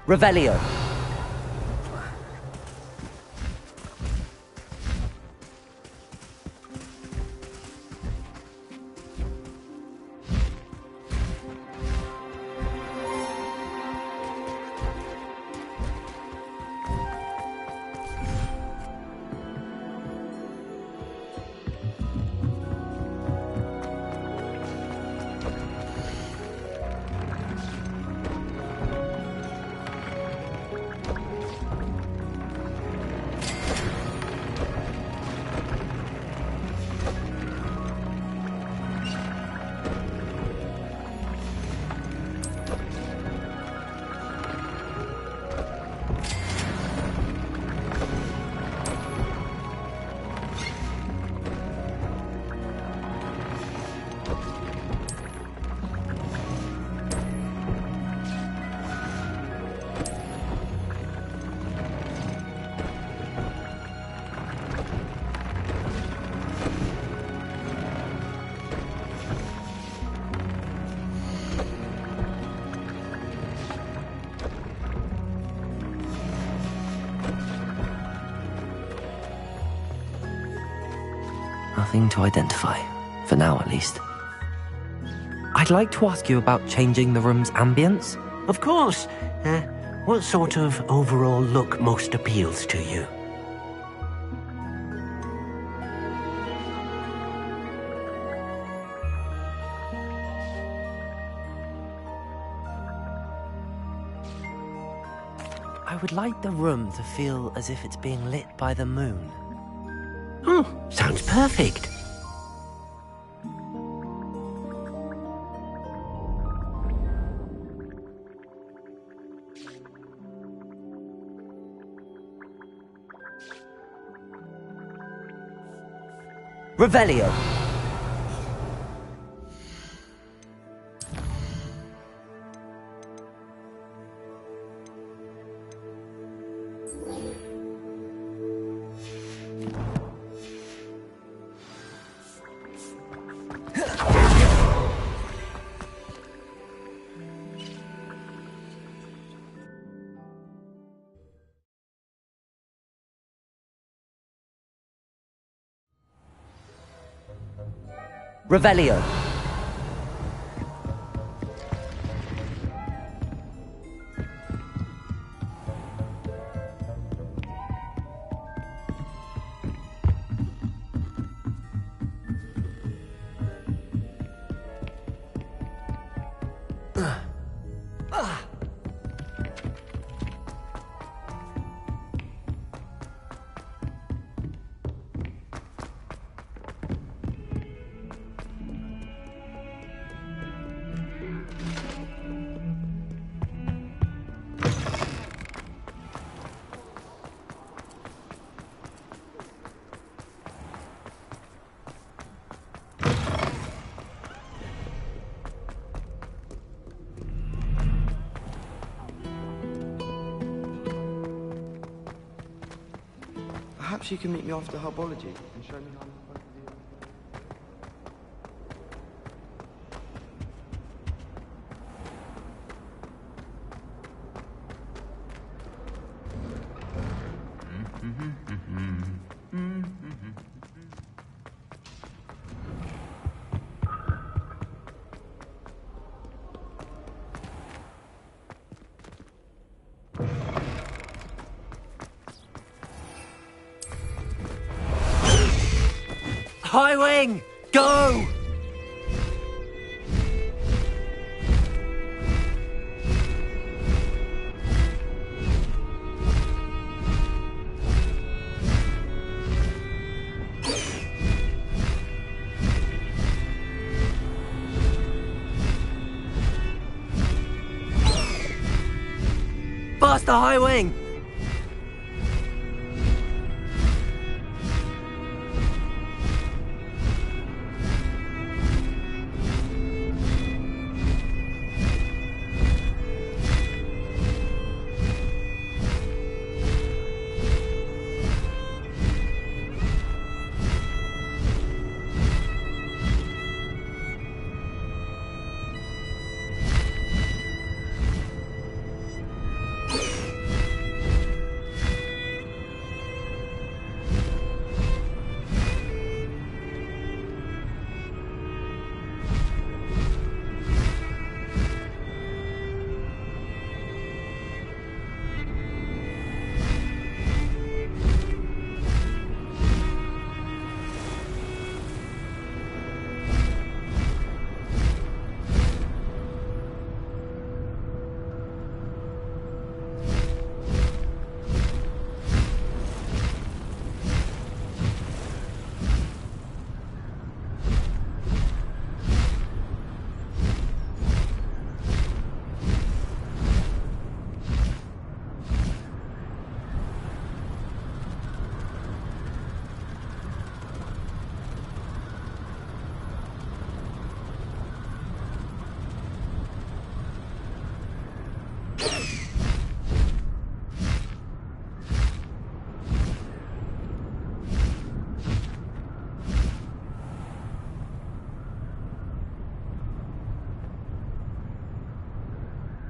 Revelio. Nothing to identify, for now at least. I'd like to ask you about changing the room's ambience. Of course. What sort of overall look most appeals to you? I would like the room to feel as if it's being lit by the moon. Oh, sounds perfect. Revelio. Revelio. Perhaps you can meet me after herbology and show me how I'm supposed to do it. High Wing, go! Faster, High Wing!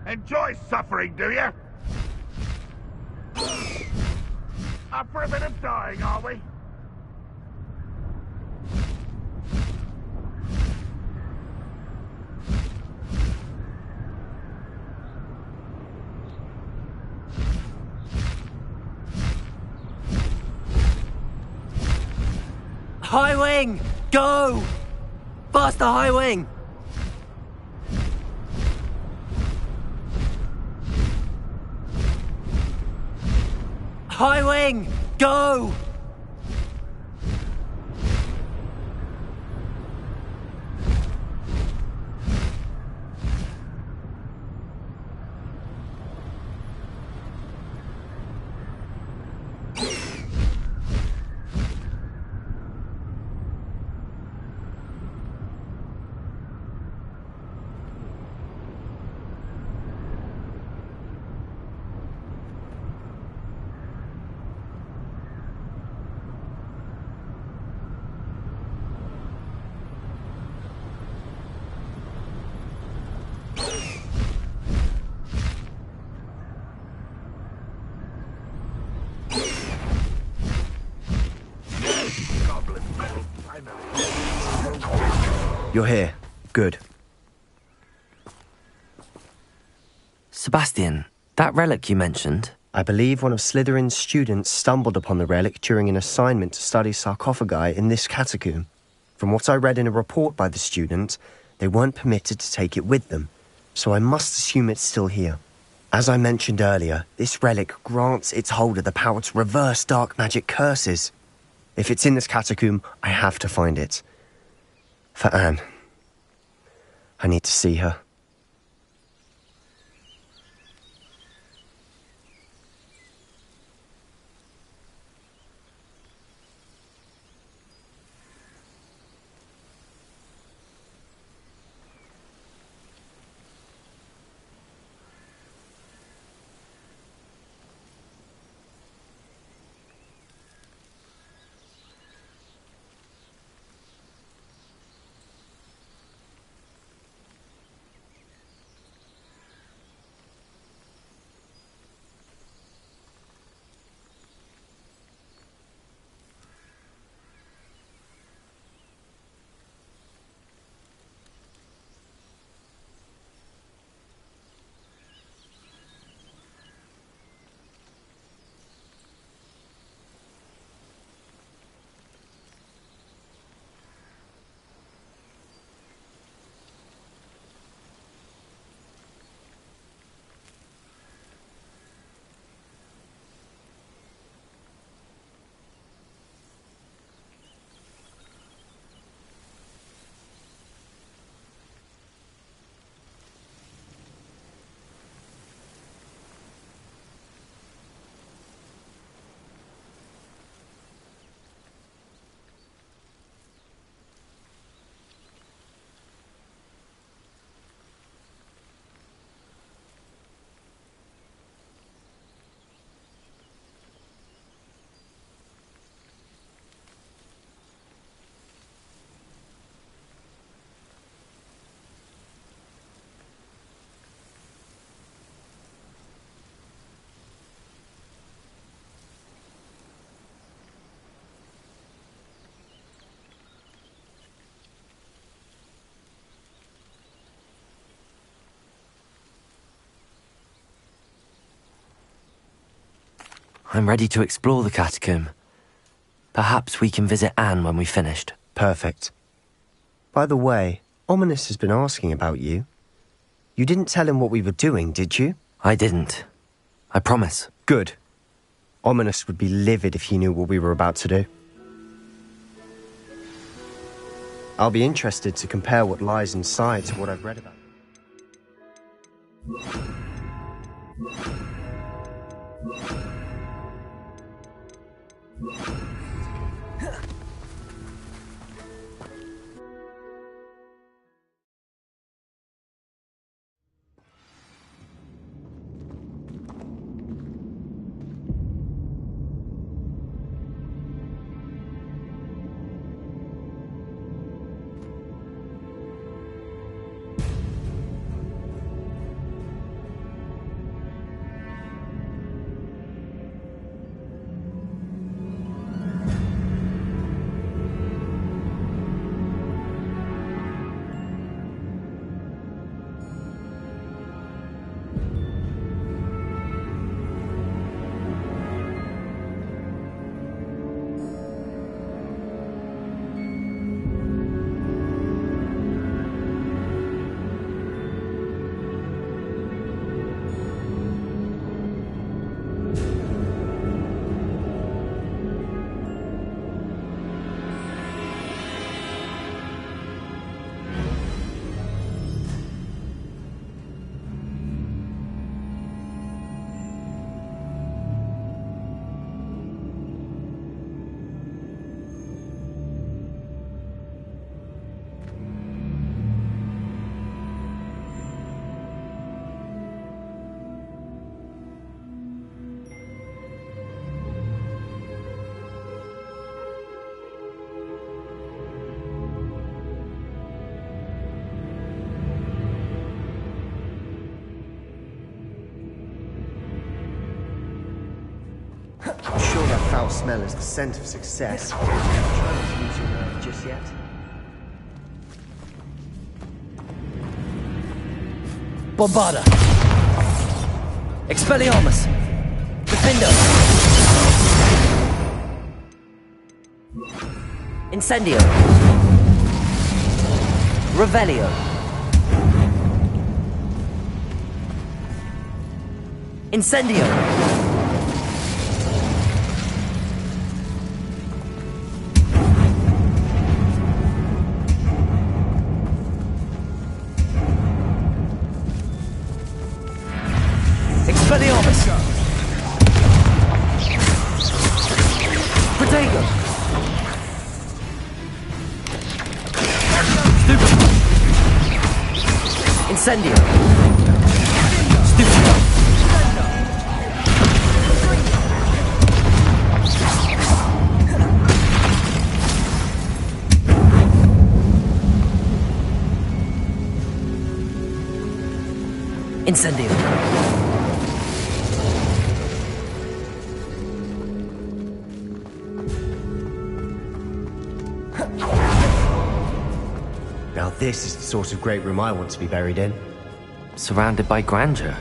Enjoy suffering, do you? Up for a bit of dying, are we? High Wing, go! Faster, High Wing! Highwing! Go! You're here. Good. Sebastian, that relic you mentioned... I believe one of Slytherin's students stumbled upon the relic during an assignment to study sarcophagi in this catacomb. From what I read in a report by the student, they weren't permitted to take it with them, so I must assume it's still here. As I mentioned earlier, this relic grants its holder the power to reverse dark magic curses. If it's in this catacomb, I have to find it. For Anne. I need to see her. I'm ready to explore the catacomb. Perhaps we can visit Anne when we've finished. Perfect. By the way, Ominis has been asking about you. You didn't tell him what we were doing, did you? I didn't. I promise. Good. Ominis would be livid if he knew what we were about to do. I'll be interested to compare what lies inside to what I've read about. foul smell is the scent of success. Try not to lose your nerve just yet. Bombarda! Expelliarmus! Defendo! Incendio! Revelio! Incendio! Expelliarmus! Protego! Stupid! Incendio! Stupid! Incendio! Now this is the sort of great room I want to be buried in. Surrounded by grandeur.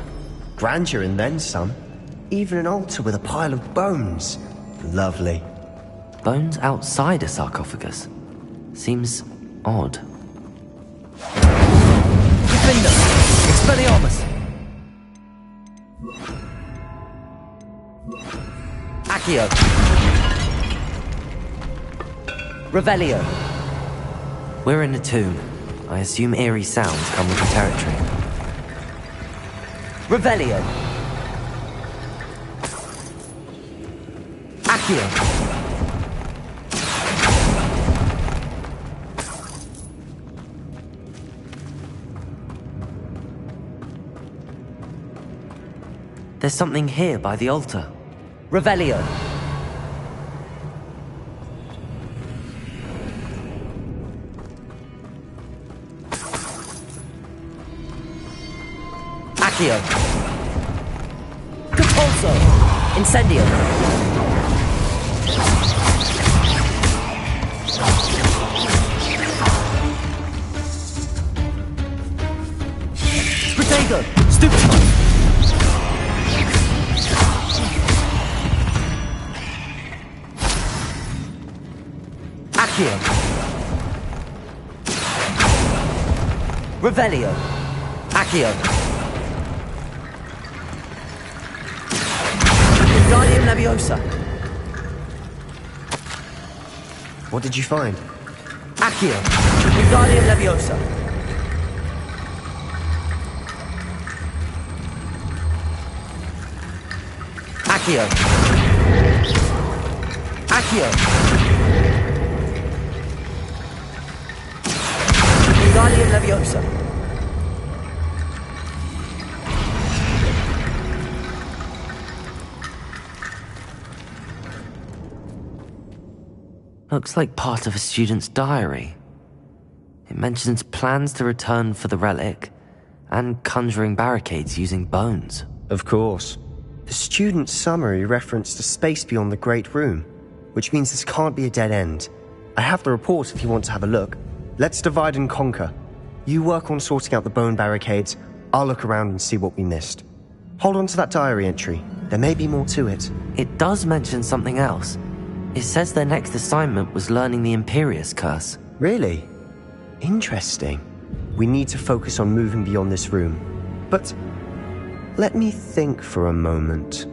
Grandeur and then some. Even an altar with a pile of bones. Lovely. Bones outside a sarcophagus. Seems odd. Defender! Expelliarmus! Accio! Revelio! We're in a tomb. I assume eerie sounds come with the territory. Revelio! Accio! There's something here by the altar. Revelio! Accio! Compulso! Incendio! Protego! Stupefy! Accio! Revelio! Accio! Wingardium Leviosa! What did you find? Accio! Wingardium Leviosa! Accio! Accio! Wingardium Leviosa! Looks like part of a student's diary. It mentions plans to return for the relic and conjuring barricades using bones. Of course. The student's summary referenced a space beyond the Great Room, which means this can't be a dead end. I have the report if you want to have a look. Let's divide and conquer. You work on sorting out the bone barricades. I'll look around and see what we missed. Hold on to that diary entry. There may be more to it. It does mention something else. It says their next assignment was learning the Imperius Curse. Really? Interesting. We need to focus on moving beyond this room. But let me think for a moment.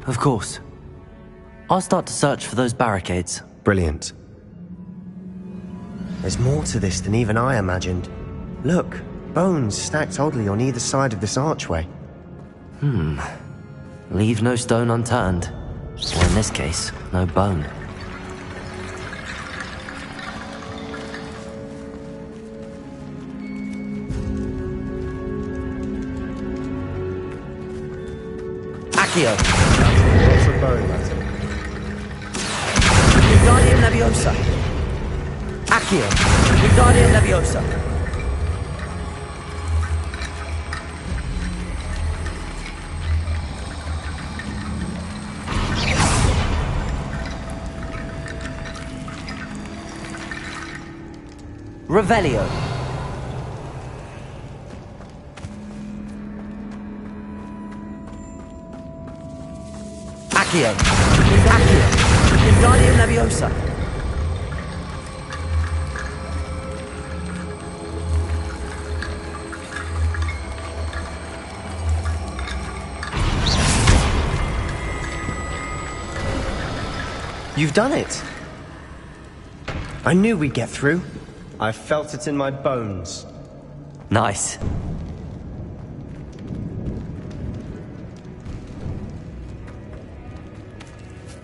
Of course. I'll start to search for those barricades. Brilliant. There's more to this than even I imagined. Look, bones stacked oddly on either side of this archway. Leave no stone unturned. Or in this case, no bone. Accio! Lots of bone, that's it. Wingardium Leviosa! Accio! Wingardium Leviosa! Revelio! Accio! Accio! Wingardium Leviosa! You've done it! I knew we'd get through. I felt it in my bones. Nice.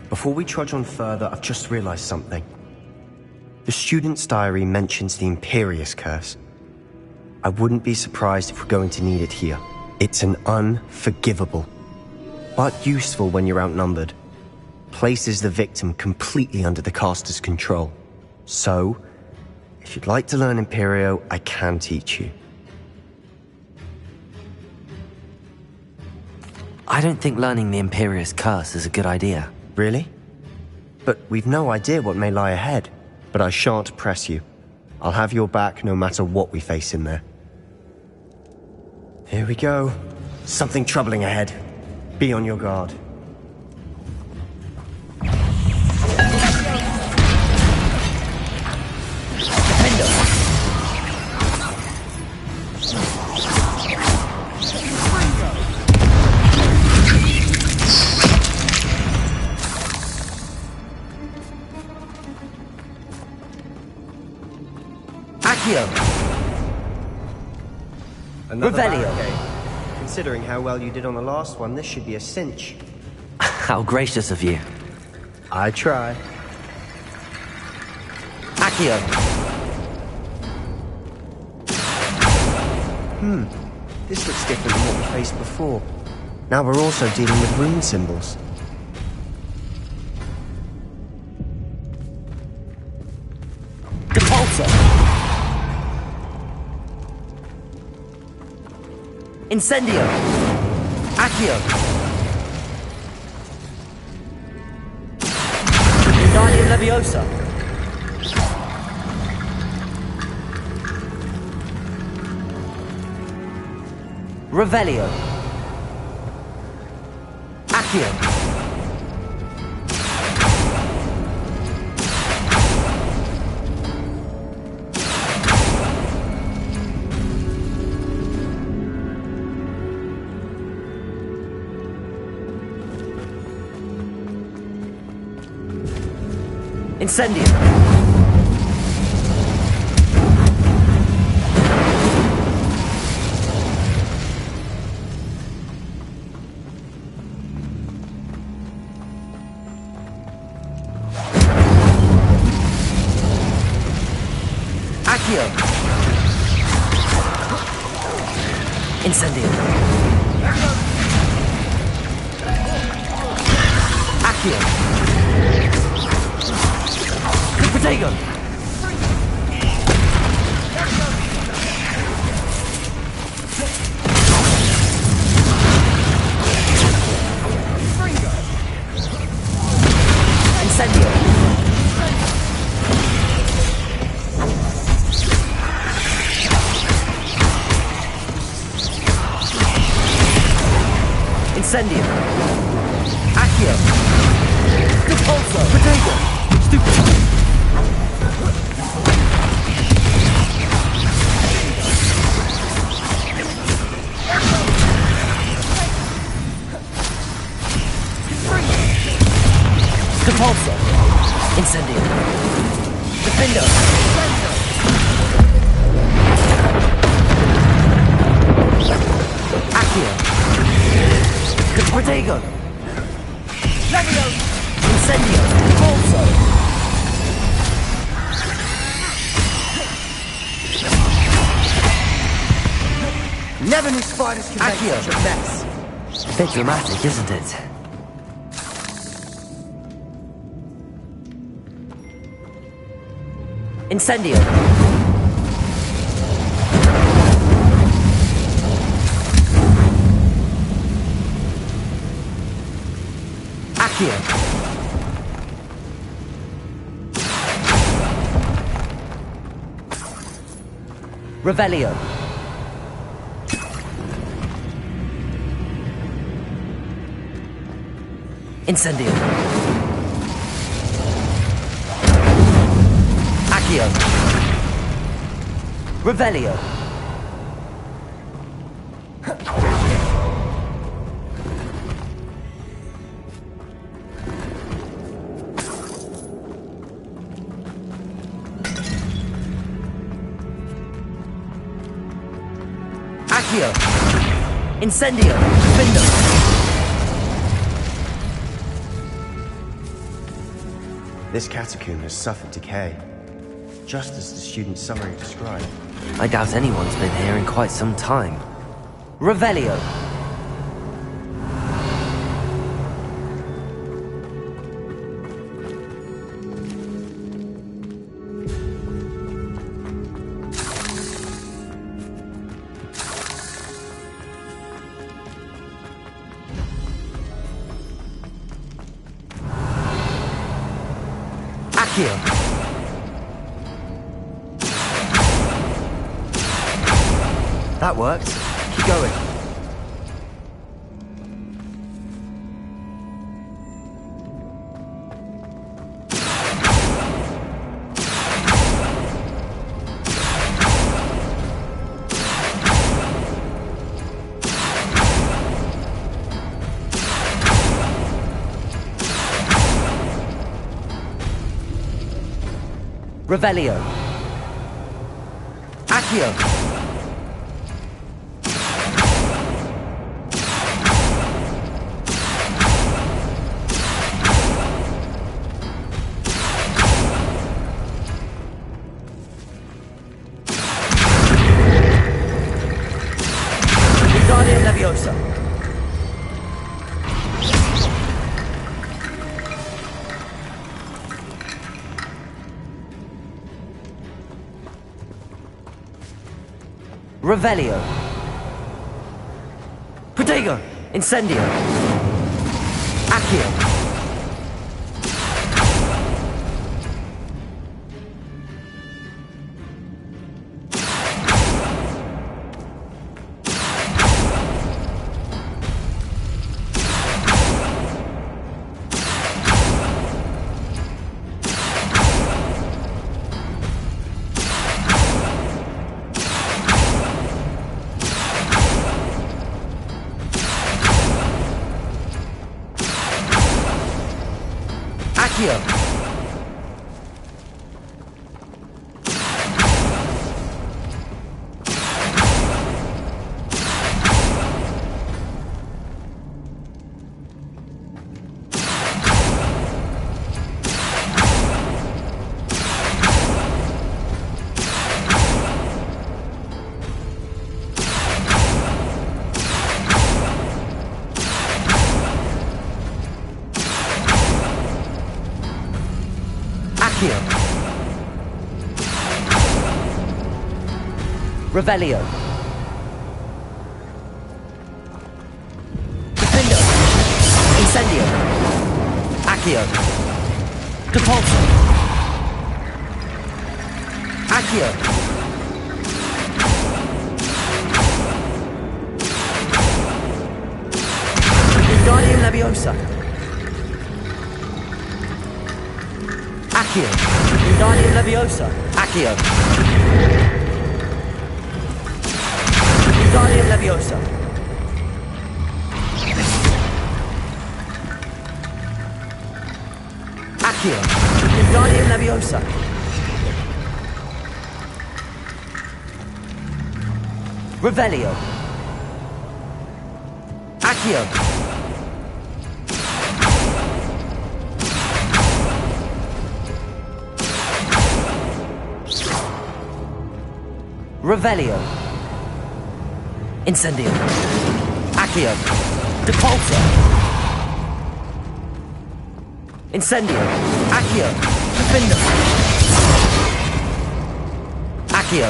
Before we trudge on further, I've just realized something. The student's diary mentions the Imperius Curse. I wouldn't be surprised if we're going to need it here. It's an unforgivable, but useful when you're outnumbered. Places the victim completely under the caster's control. So, if you'd like to learn Imperio, I can teach you. I don't think learning the Imperius Curse is a good idea. Really? But we've no idea what may lie ahead. But I shan't press you. I'll have your back no matter what we face in there. Here we go. Something troubling ahead. Be on your guard. Another Revelio. barricade. Considering how well you did on the last one, this should be a cinch. How gracious of you. I try. Accio! This looks different than what we faced before. Now we're also dealing with rune symbols. Depulso! Incendio! Accio! Wingardium Leviosa! Revelio! Accio! Incendio! Accio! Incendio! Accio! Protego! Incendio! Incendio! Accio! Depulso! Protego! Stupid! Repulsor. Incendio. Defendo. Accio. Protego. Leviosa. Incendio. Repulsor. Never knew spiders could make such a mess. A bit dramatic, isn't it? Incendio. Accio. Revelio. Incendio. Accio. Revelio. Accio. Incendio. Findo. This catacomb has suffered decay, just as the student summary described. I doubt anyone's been here in quite some time. Revelio. Accio. That worked. Keep going. Revelio. Accio. Wingardium Leviosa. Revelio. Protego. Incendio. Accio. Accio. Accio. Revelio. Defendo. Incendio. Accio. Depulso. Accio. Wingardium Leviosa. Accio. Wingardium Leviosa. Accio. Wingardium Leviosa. Accio. Wingardium Leviosa. Revelio. Accio. Revelio. Incendio. Accio. Depulso. Incendio. Accio. Defender. Accio.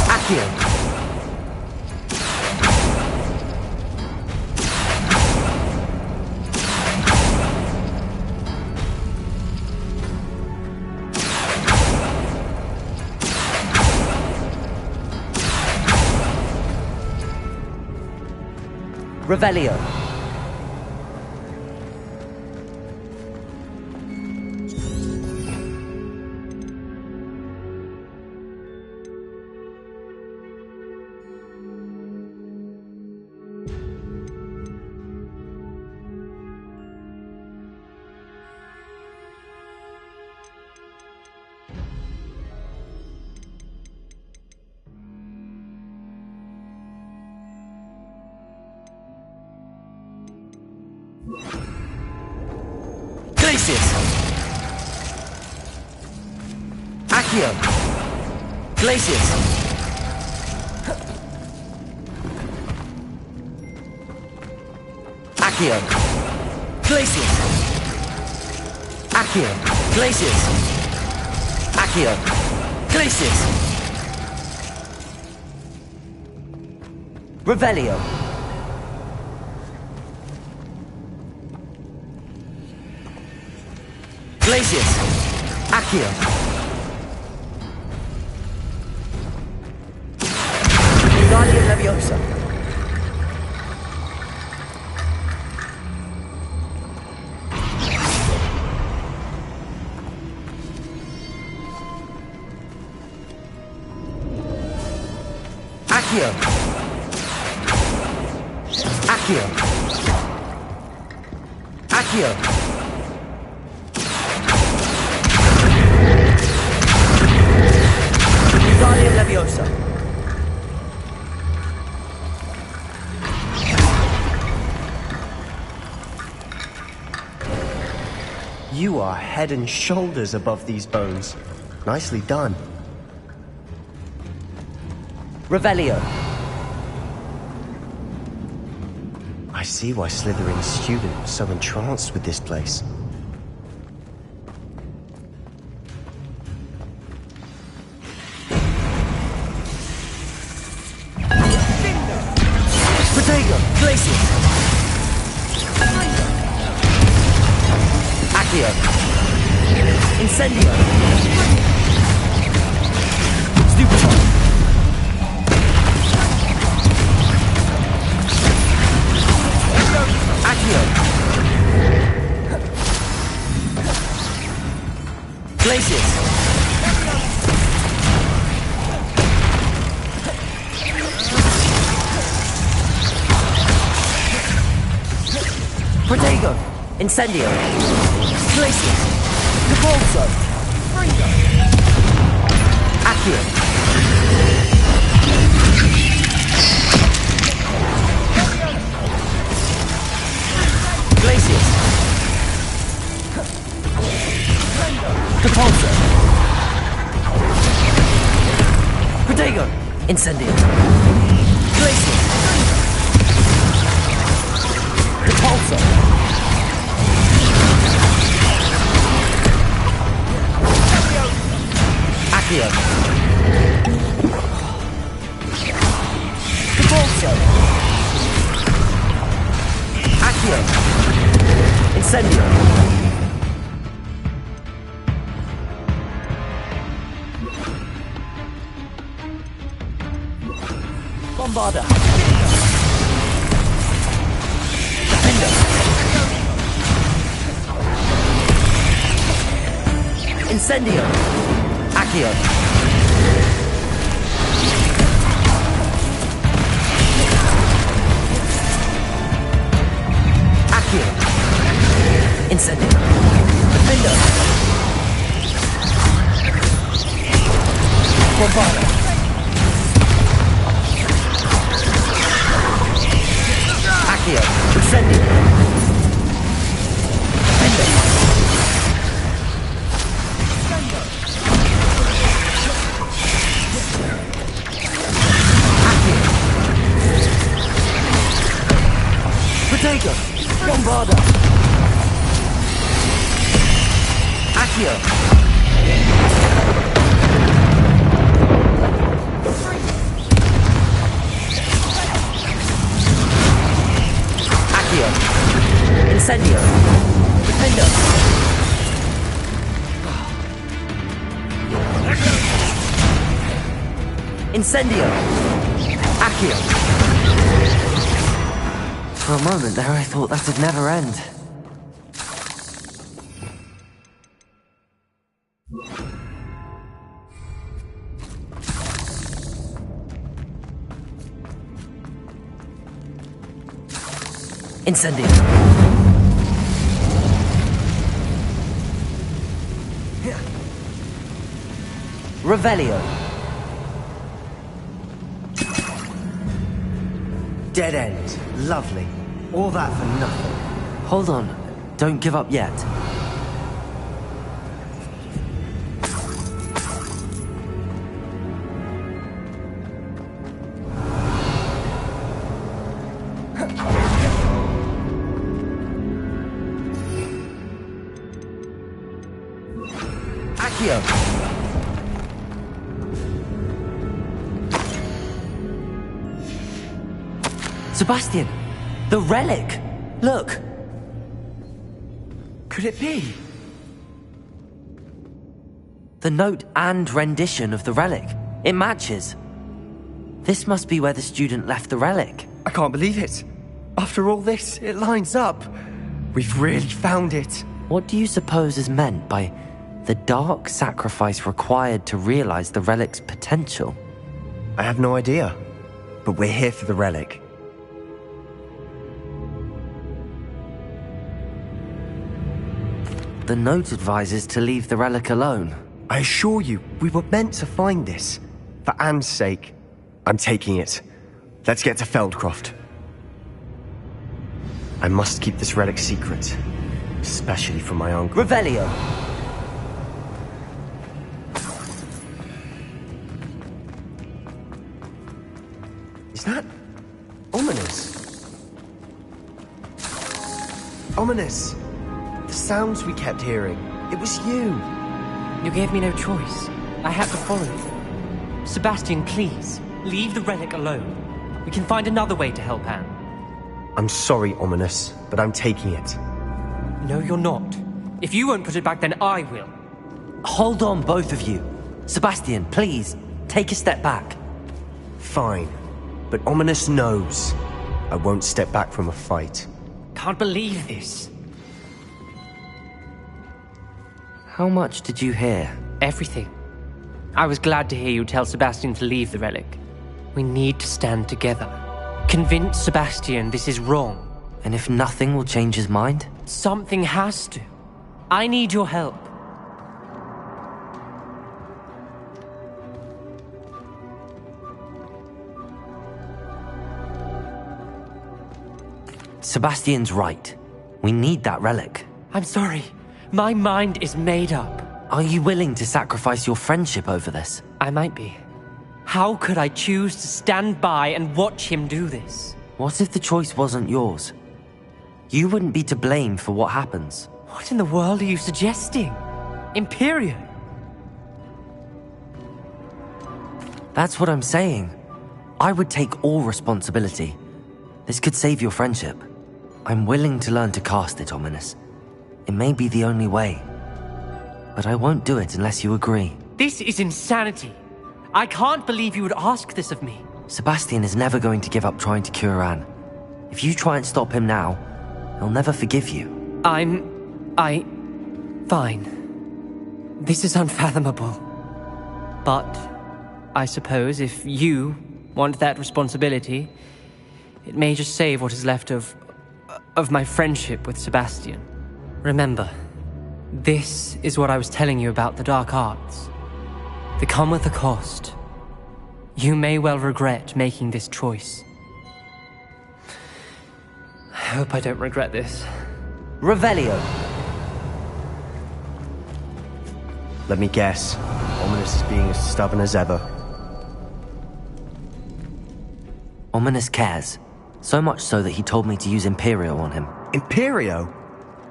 Accio. Revelio. Glacius. Accio. Glacius. Accio. Glacius. Accio. Glacius. Accio. Glacius. Revelio. Glacius. Accio. Wingardium Leviosa. Accio. Accio. Accio. Wingardium Leviosa. You are head and shoulders above these bones. Nicely done. Revelio. I see why Slytherin's student was so entranced with this place. Protego. Glacius. Accio. Incendio. Stupefy. Accio. Glacius. Protego. Incendio. Glacius. Depulso. Accio. Glacius. Depulso. Protego. Incendio. Glacius. Depulso. Accio. Depulso. Accio. Incendio. Bombarda. Defender. Incendio! Accio! Accio! Incendio! Defendo! Bombarda! Accio! Incendio! Defendo! Protego! Bombarda! Accio! Accio! Incendio! Defendo! Incendio! Accio! For a moment there, I thought that'd never end. Incendio! Revelio! Dead end. Lovely. All that for nothing. Hold on. Don't give up yet. Accio! Sebastian! The relic! Look! Could it be? The note and rendition of the relic. It matches. This must be where the student left the relic. I can't believe it. After all this, it lines up. We've really found it. What do you suppose is meant by the dark sacrifice required to realize the relic's potential? I have no idea. But we're here for the relic. The note advises to leave the relic alone. I assure you, we were meant to find this. For Anne's sake. I'm taking it. Let's get to Feldcroft. I must keep this relic secret. Especially from my uncle. Revelio! Is that ominous? Ominous! The sounds we kept hearing. It was you. You gave me no choice. I had to follow you. Sebastian, please, leave the relic alone. We can find another way to help Anne. I'm sorry, Ominous, but I'm taking it. No, you're not. If you won't put it back, then I will. Hold on, both of you. Sebastian, please, take a step back. Fine. But Ominous knows. I won't step back from a fight. Can't believe this. How much did you hear? Everything. I was glad to hear you tell Sebastian to leave the relic. We need to stand together. Convince Sebastian this is wrong. And if nothing will change his mind? Something has to. I need your help. Sebastian's right. We need that relic. I'm sorry. My mind is made up. Are you willing to sacrifice your friendship over this? I might be. How could I choose to stand by and watch him do this? What if the choice wasn't yours? You wouldn't be to blame for what happens. What in the world are you suggesting? Imperium? That's what I'm saying. I would take all responsibility. This could save your friendship. I'm willing to learn to cast it, Ominous. It may be the only way. But I won't do it unless you agree. This is insanity. I can't believe you would ask this of me. Sebastian is never going to give up trying to cure Anne. If you try and stop him now, he'll never forgive you. Fine. This is unfathomable. But I suppose if you want that responsibility, it may just save what is left of my friendship with Sebastian. Remember, this is what I was telling you about the dark arts. They come with a cost. You may well regret making this choice. I hope I don't regret this. Revelio! Let me guess. Ominis is being as stubborn as ever. Ominis cares. So much so that he told me to use Imperio on him. Imperio?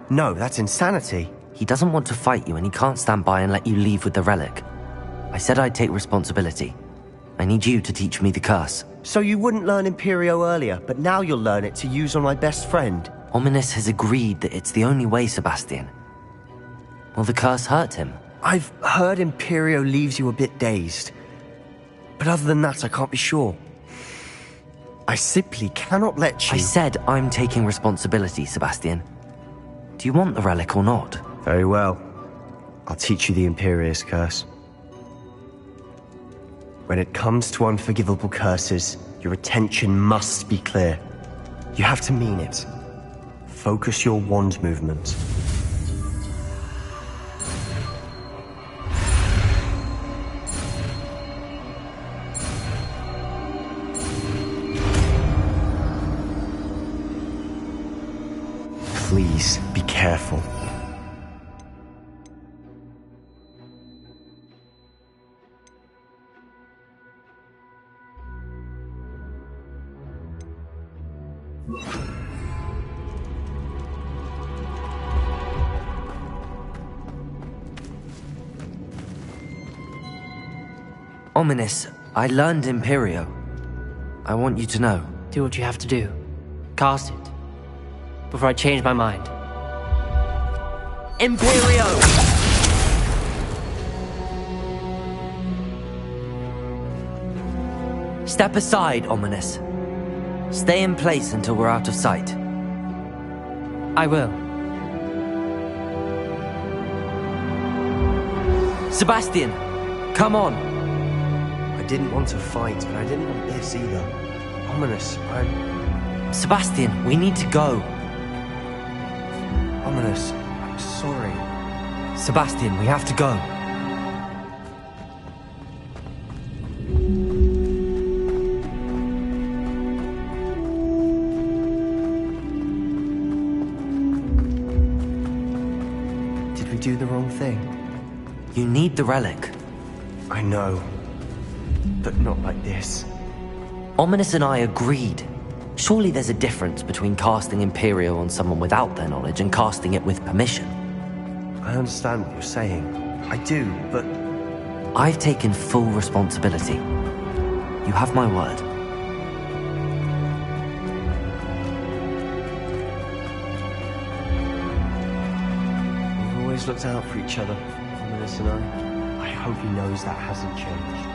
No, that's insanity. He doesn't want to fight you and he can't stand by and let you leave with the relic. I said I'd take responsibility. I need you to teach me the curse. So you wouldn't learn Imperio earlier, but now you'll learn it to use on my best friend? Ominis has agreed that it's the only way, Sebastian. Will the curse hurt him? I've heard Imperio leaves you a bit dazed. But other than that, I can't be sure. I simply cannot let you... I said I'm taking responsibility, Sebastian. Do you want the relic or not? Very well. I'll teach you the Imperious curse. When it comes to unforgivable curses, your attention must be clear. You have to mean it. Focus your wand movement. Please, be careful. Ominis, I learned Imperio. I want you to know. Do what you have to do. Cast it. Before I change my mind. Imperio! Step aside, Ominis. Stay in place until we're out of sight. I will. Sebastian, come on! I didn't want to fight, but I didn't want this either. Ominis, Sebastian, we need to go. Ominis, I'm sorry. Sebastian, we have to go. Did we do the wrong thing? You need the relic. I know. But not like this. Ominis and I agreed. Surely there's a difference between casting Imperio on someone without their knowledge and casting it with permission. I understand what you're saying. I do, but... I've taken full responsibility. You have my word. We've always looked out for each other, Ominis and I. I hope he knows that hasn't changed.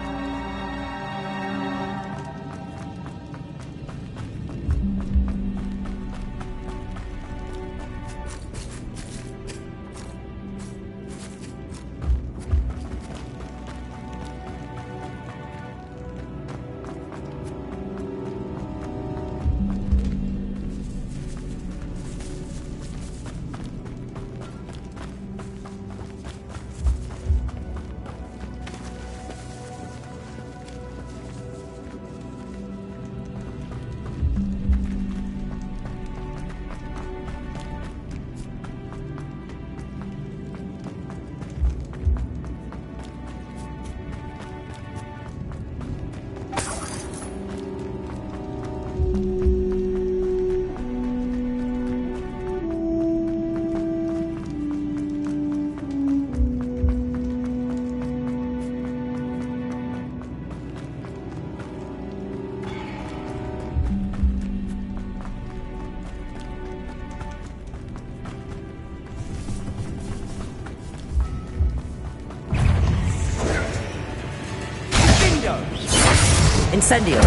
Incendio!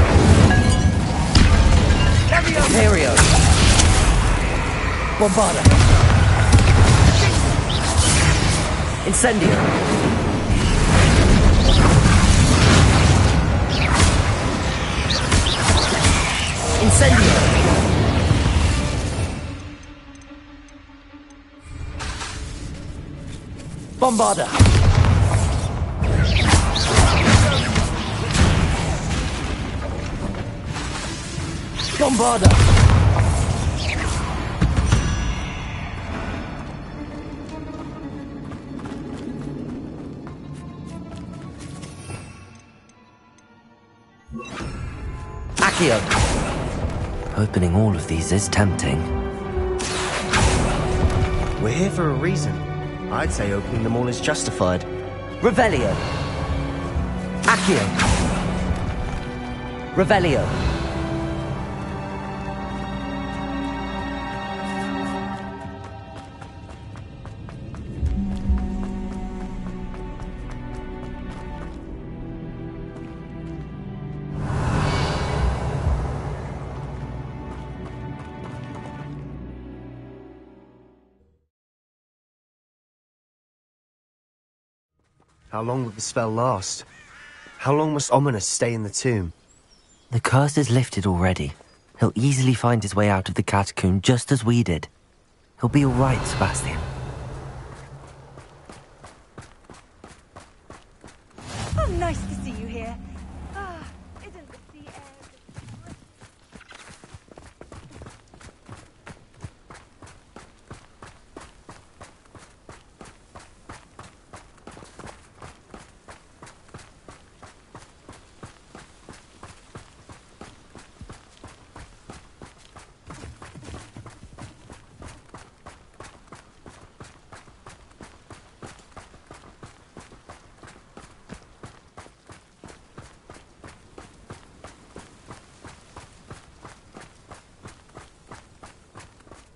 Imperio! Bombarda! Incendio! Incendio! Bombarda! Bombarda! Accio! Opening all of these is tempting. We're here for a reason. I'd say opening them all is justified. Revelio! Accio! Revelio! How long will the spell last? How long must Ominis stay in the tomb? The curse is lifted already. He'll easily find his way out of the catacomb just as we did. He'll be all right, Sebastian. Oh, nice to see you here. Ah, isn't the sea air...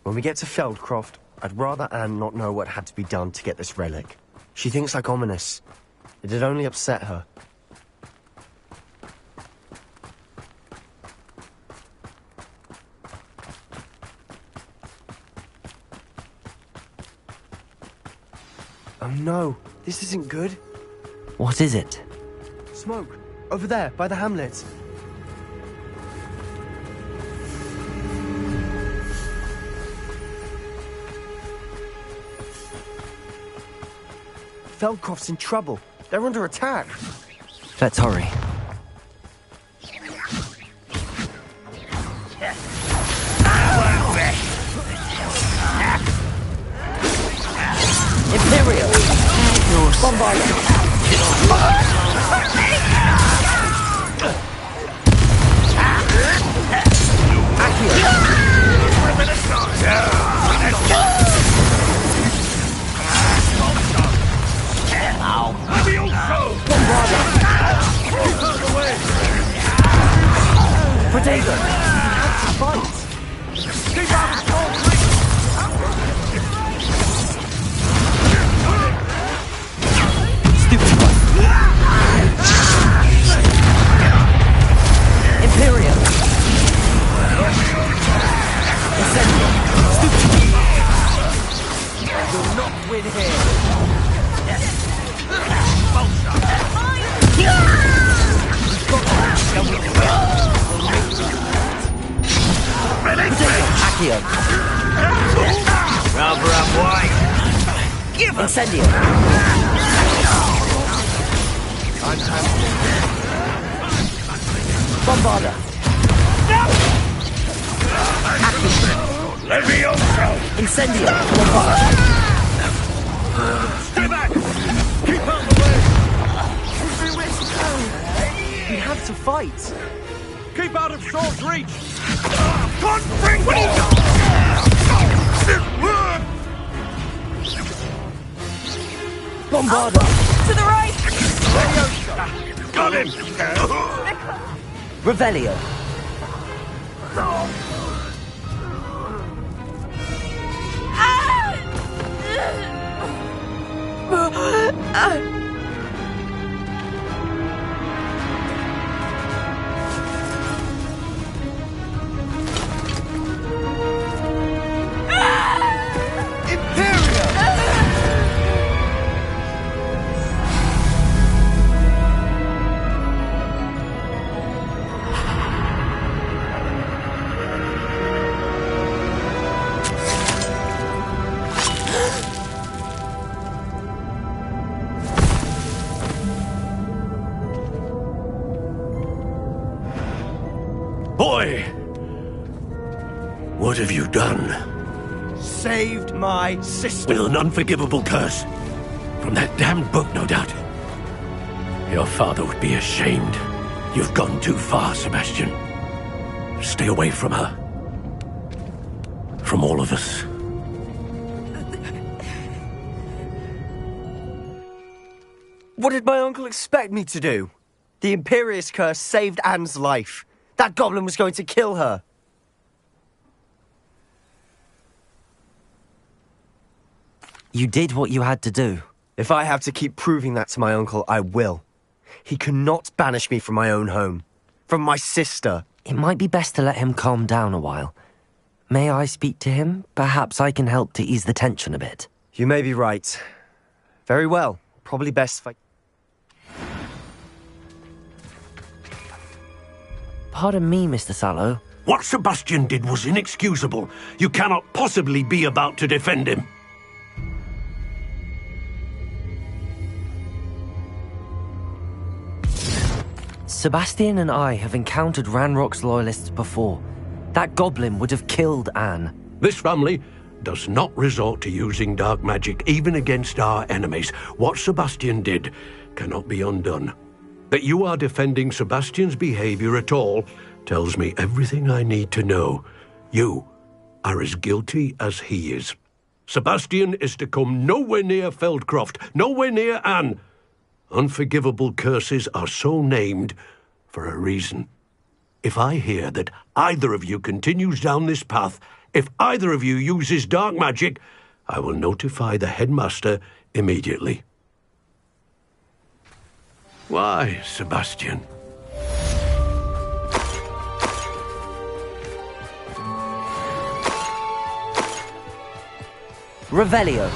When we get to Feldcroft, I'd rather Anne not know what had to be done to get this relic. She thinks like Ominis. It'd only upset her. Oh no, this isn't good. What is it? Smoke! Over there, by the hamlet. Feldcroft's in trouble. They're under attack. Let's hurry. Imperial! Bombard! Protego! Fight! Keep out of Stupid one! Imperial! Incendio! Stupid! You'll not win here! Accio! Rubber up white! Give us! Incendio! Bombarda! Accio! Let me also! Incendio! Bombarda! Stay back! Keep out the way! We have to fight! Keep out of sword's reach! Confringo! Bombarda! To the right! Got him! Revelio! Boy! What have you done? Saved my sister. With an unforgivable curse. From that damned book, no doubt. Your father would be ashamed. You've gone too far, Sebastian. Stay away from her. From all of us. What did my uncle expect me to do? The Imperius curse saved Anne's life. That goblin was going to kill her. You did what you had to do. If I have to keep proving that to my uncle, I will. He cannot banish me from my own home. From my sister. It might be best to let him calm down a while. May I speak to him? Perhaps I can help to ease the tension a bit. You may be right. Very well. Probably best if I... Pardon me, Mr. Sallow. What Sebastian did was inexcusable. You cannot possibly be about to defend him. Sebastian and I have encountered Ranrock's loyalists before. That goblin would have killed Anne. This family does not resort to using dark magic even against our enemies. What Sebastian did cannot be undone. That you are defending Sebastian's behavior at all tells me everything I need to know. You are as guilty as he is. Sebastian is to come nowhere near Feldcroft, nowhere near Anne. Unforgivable curses are so named for a reason. If I hear that either of you continues down this path, if either of you uses dark magic, I will notify the headmaster immediately. Why, Sebastian? Revelio.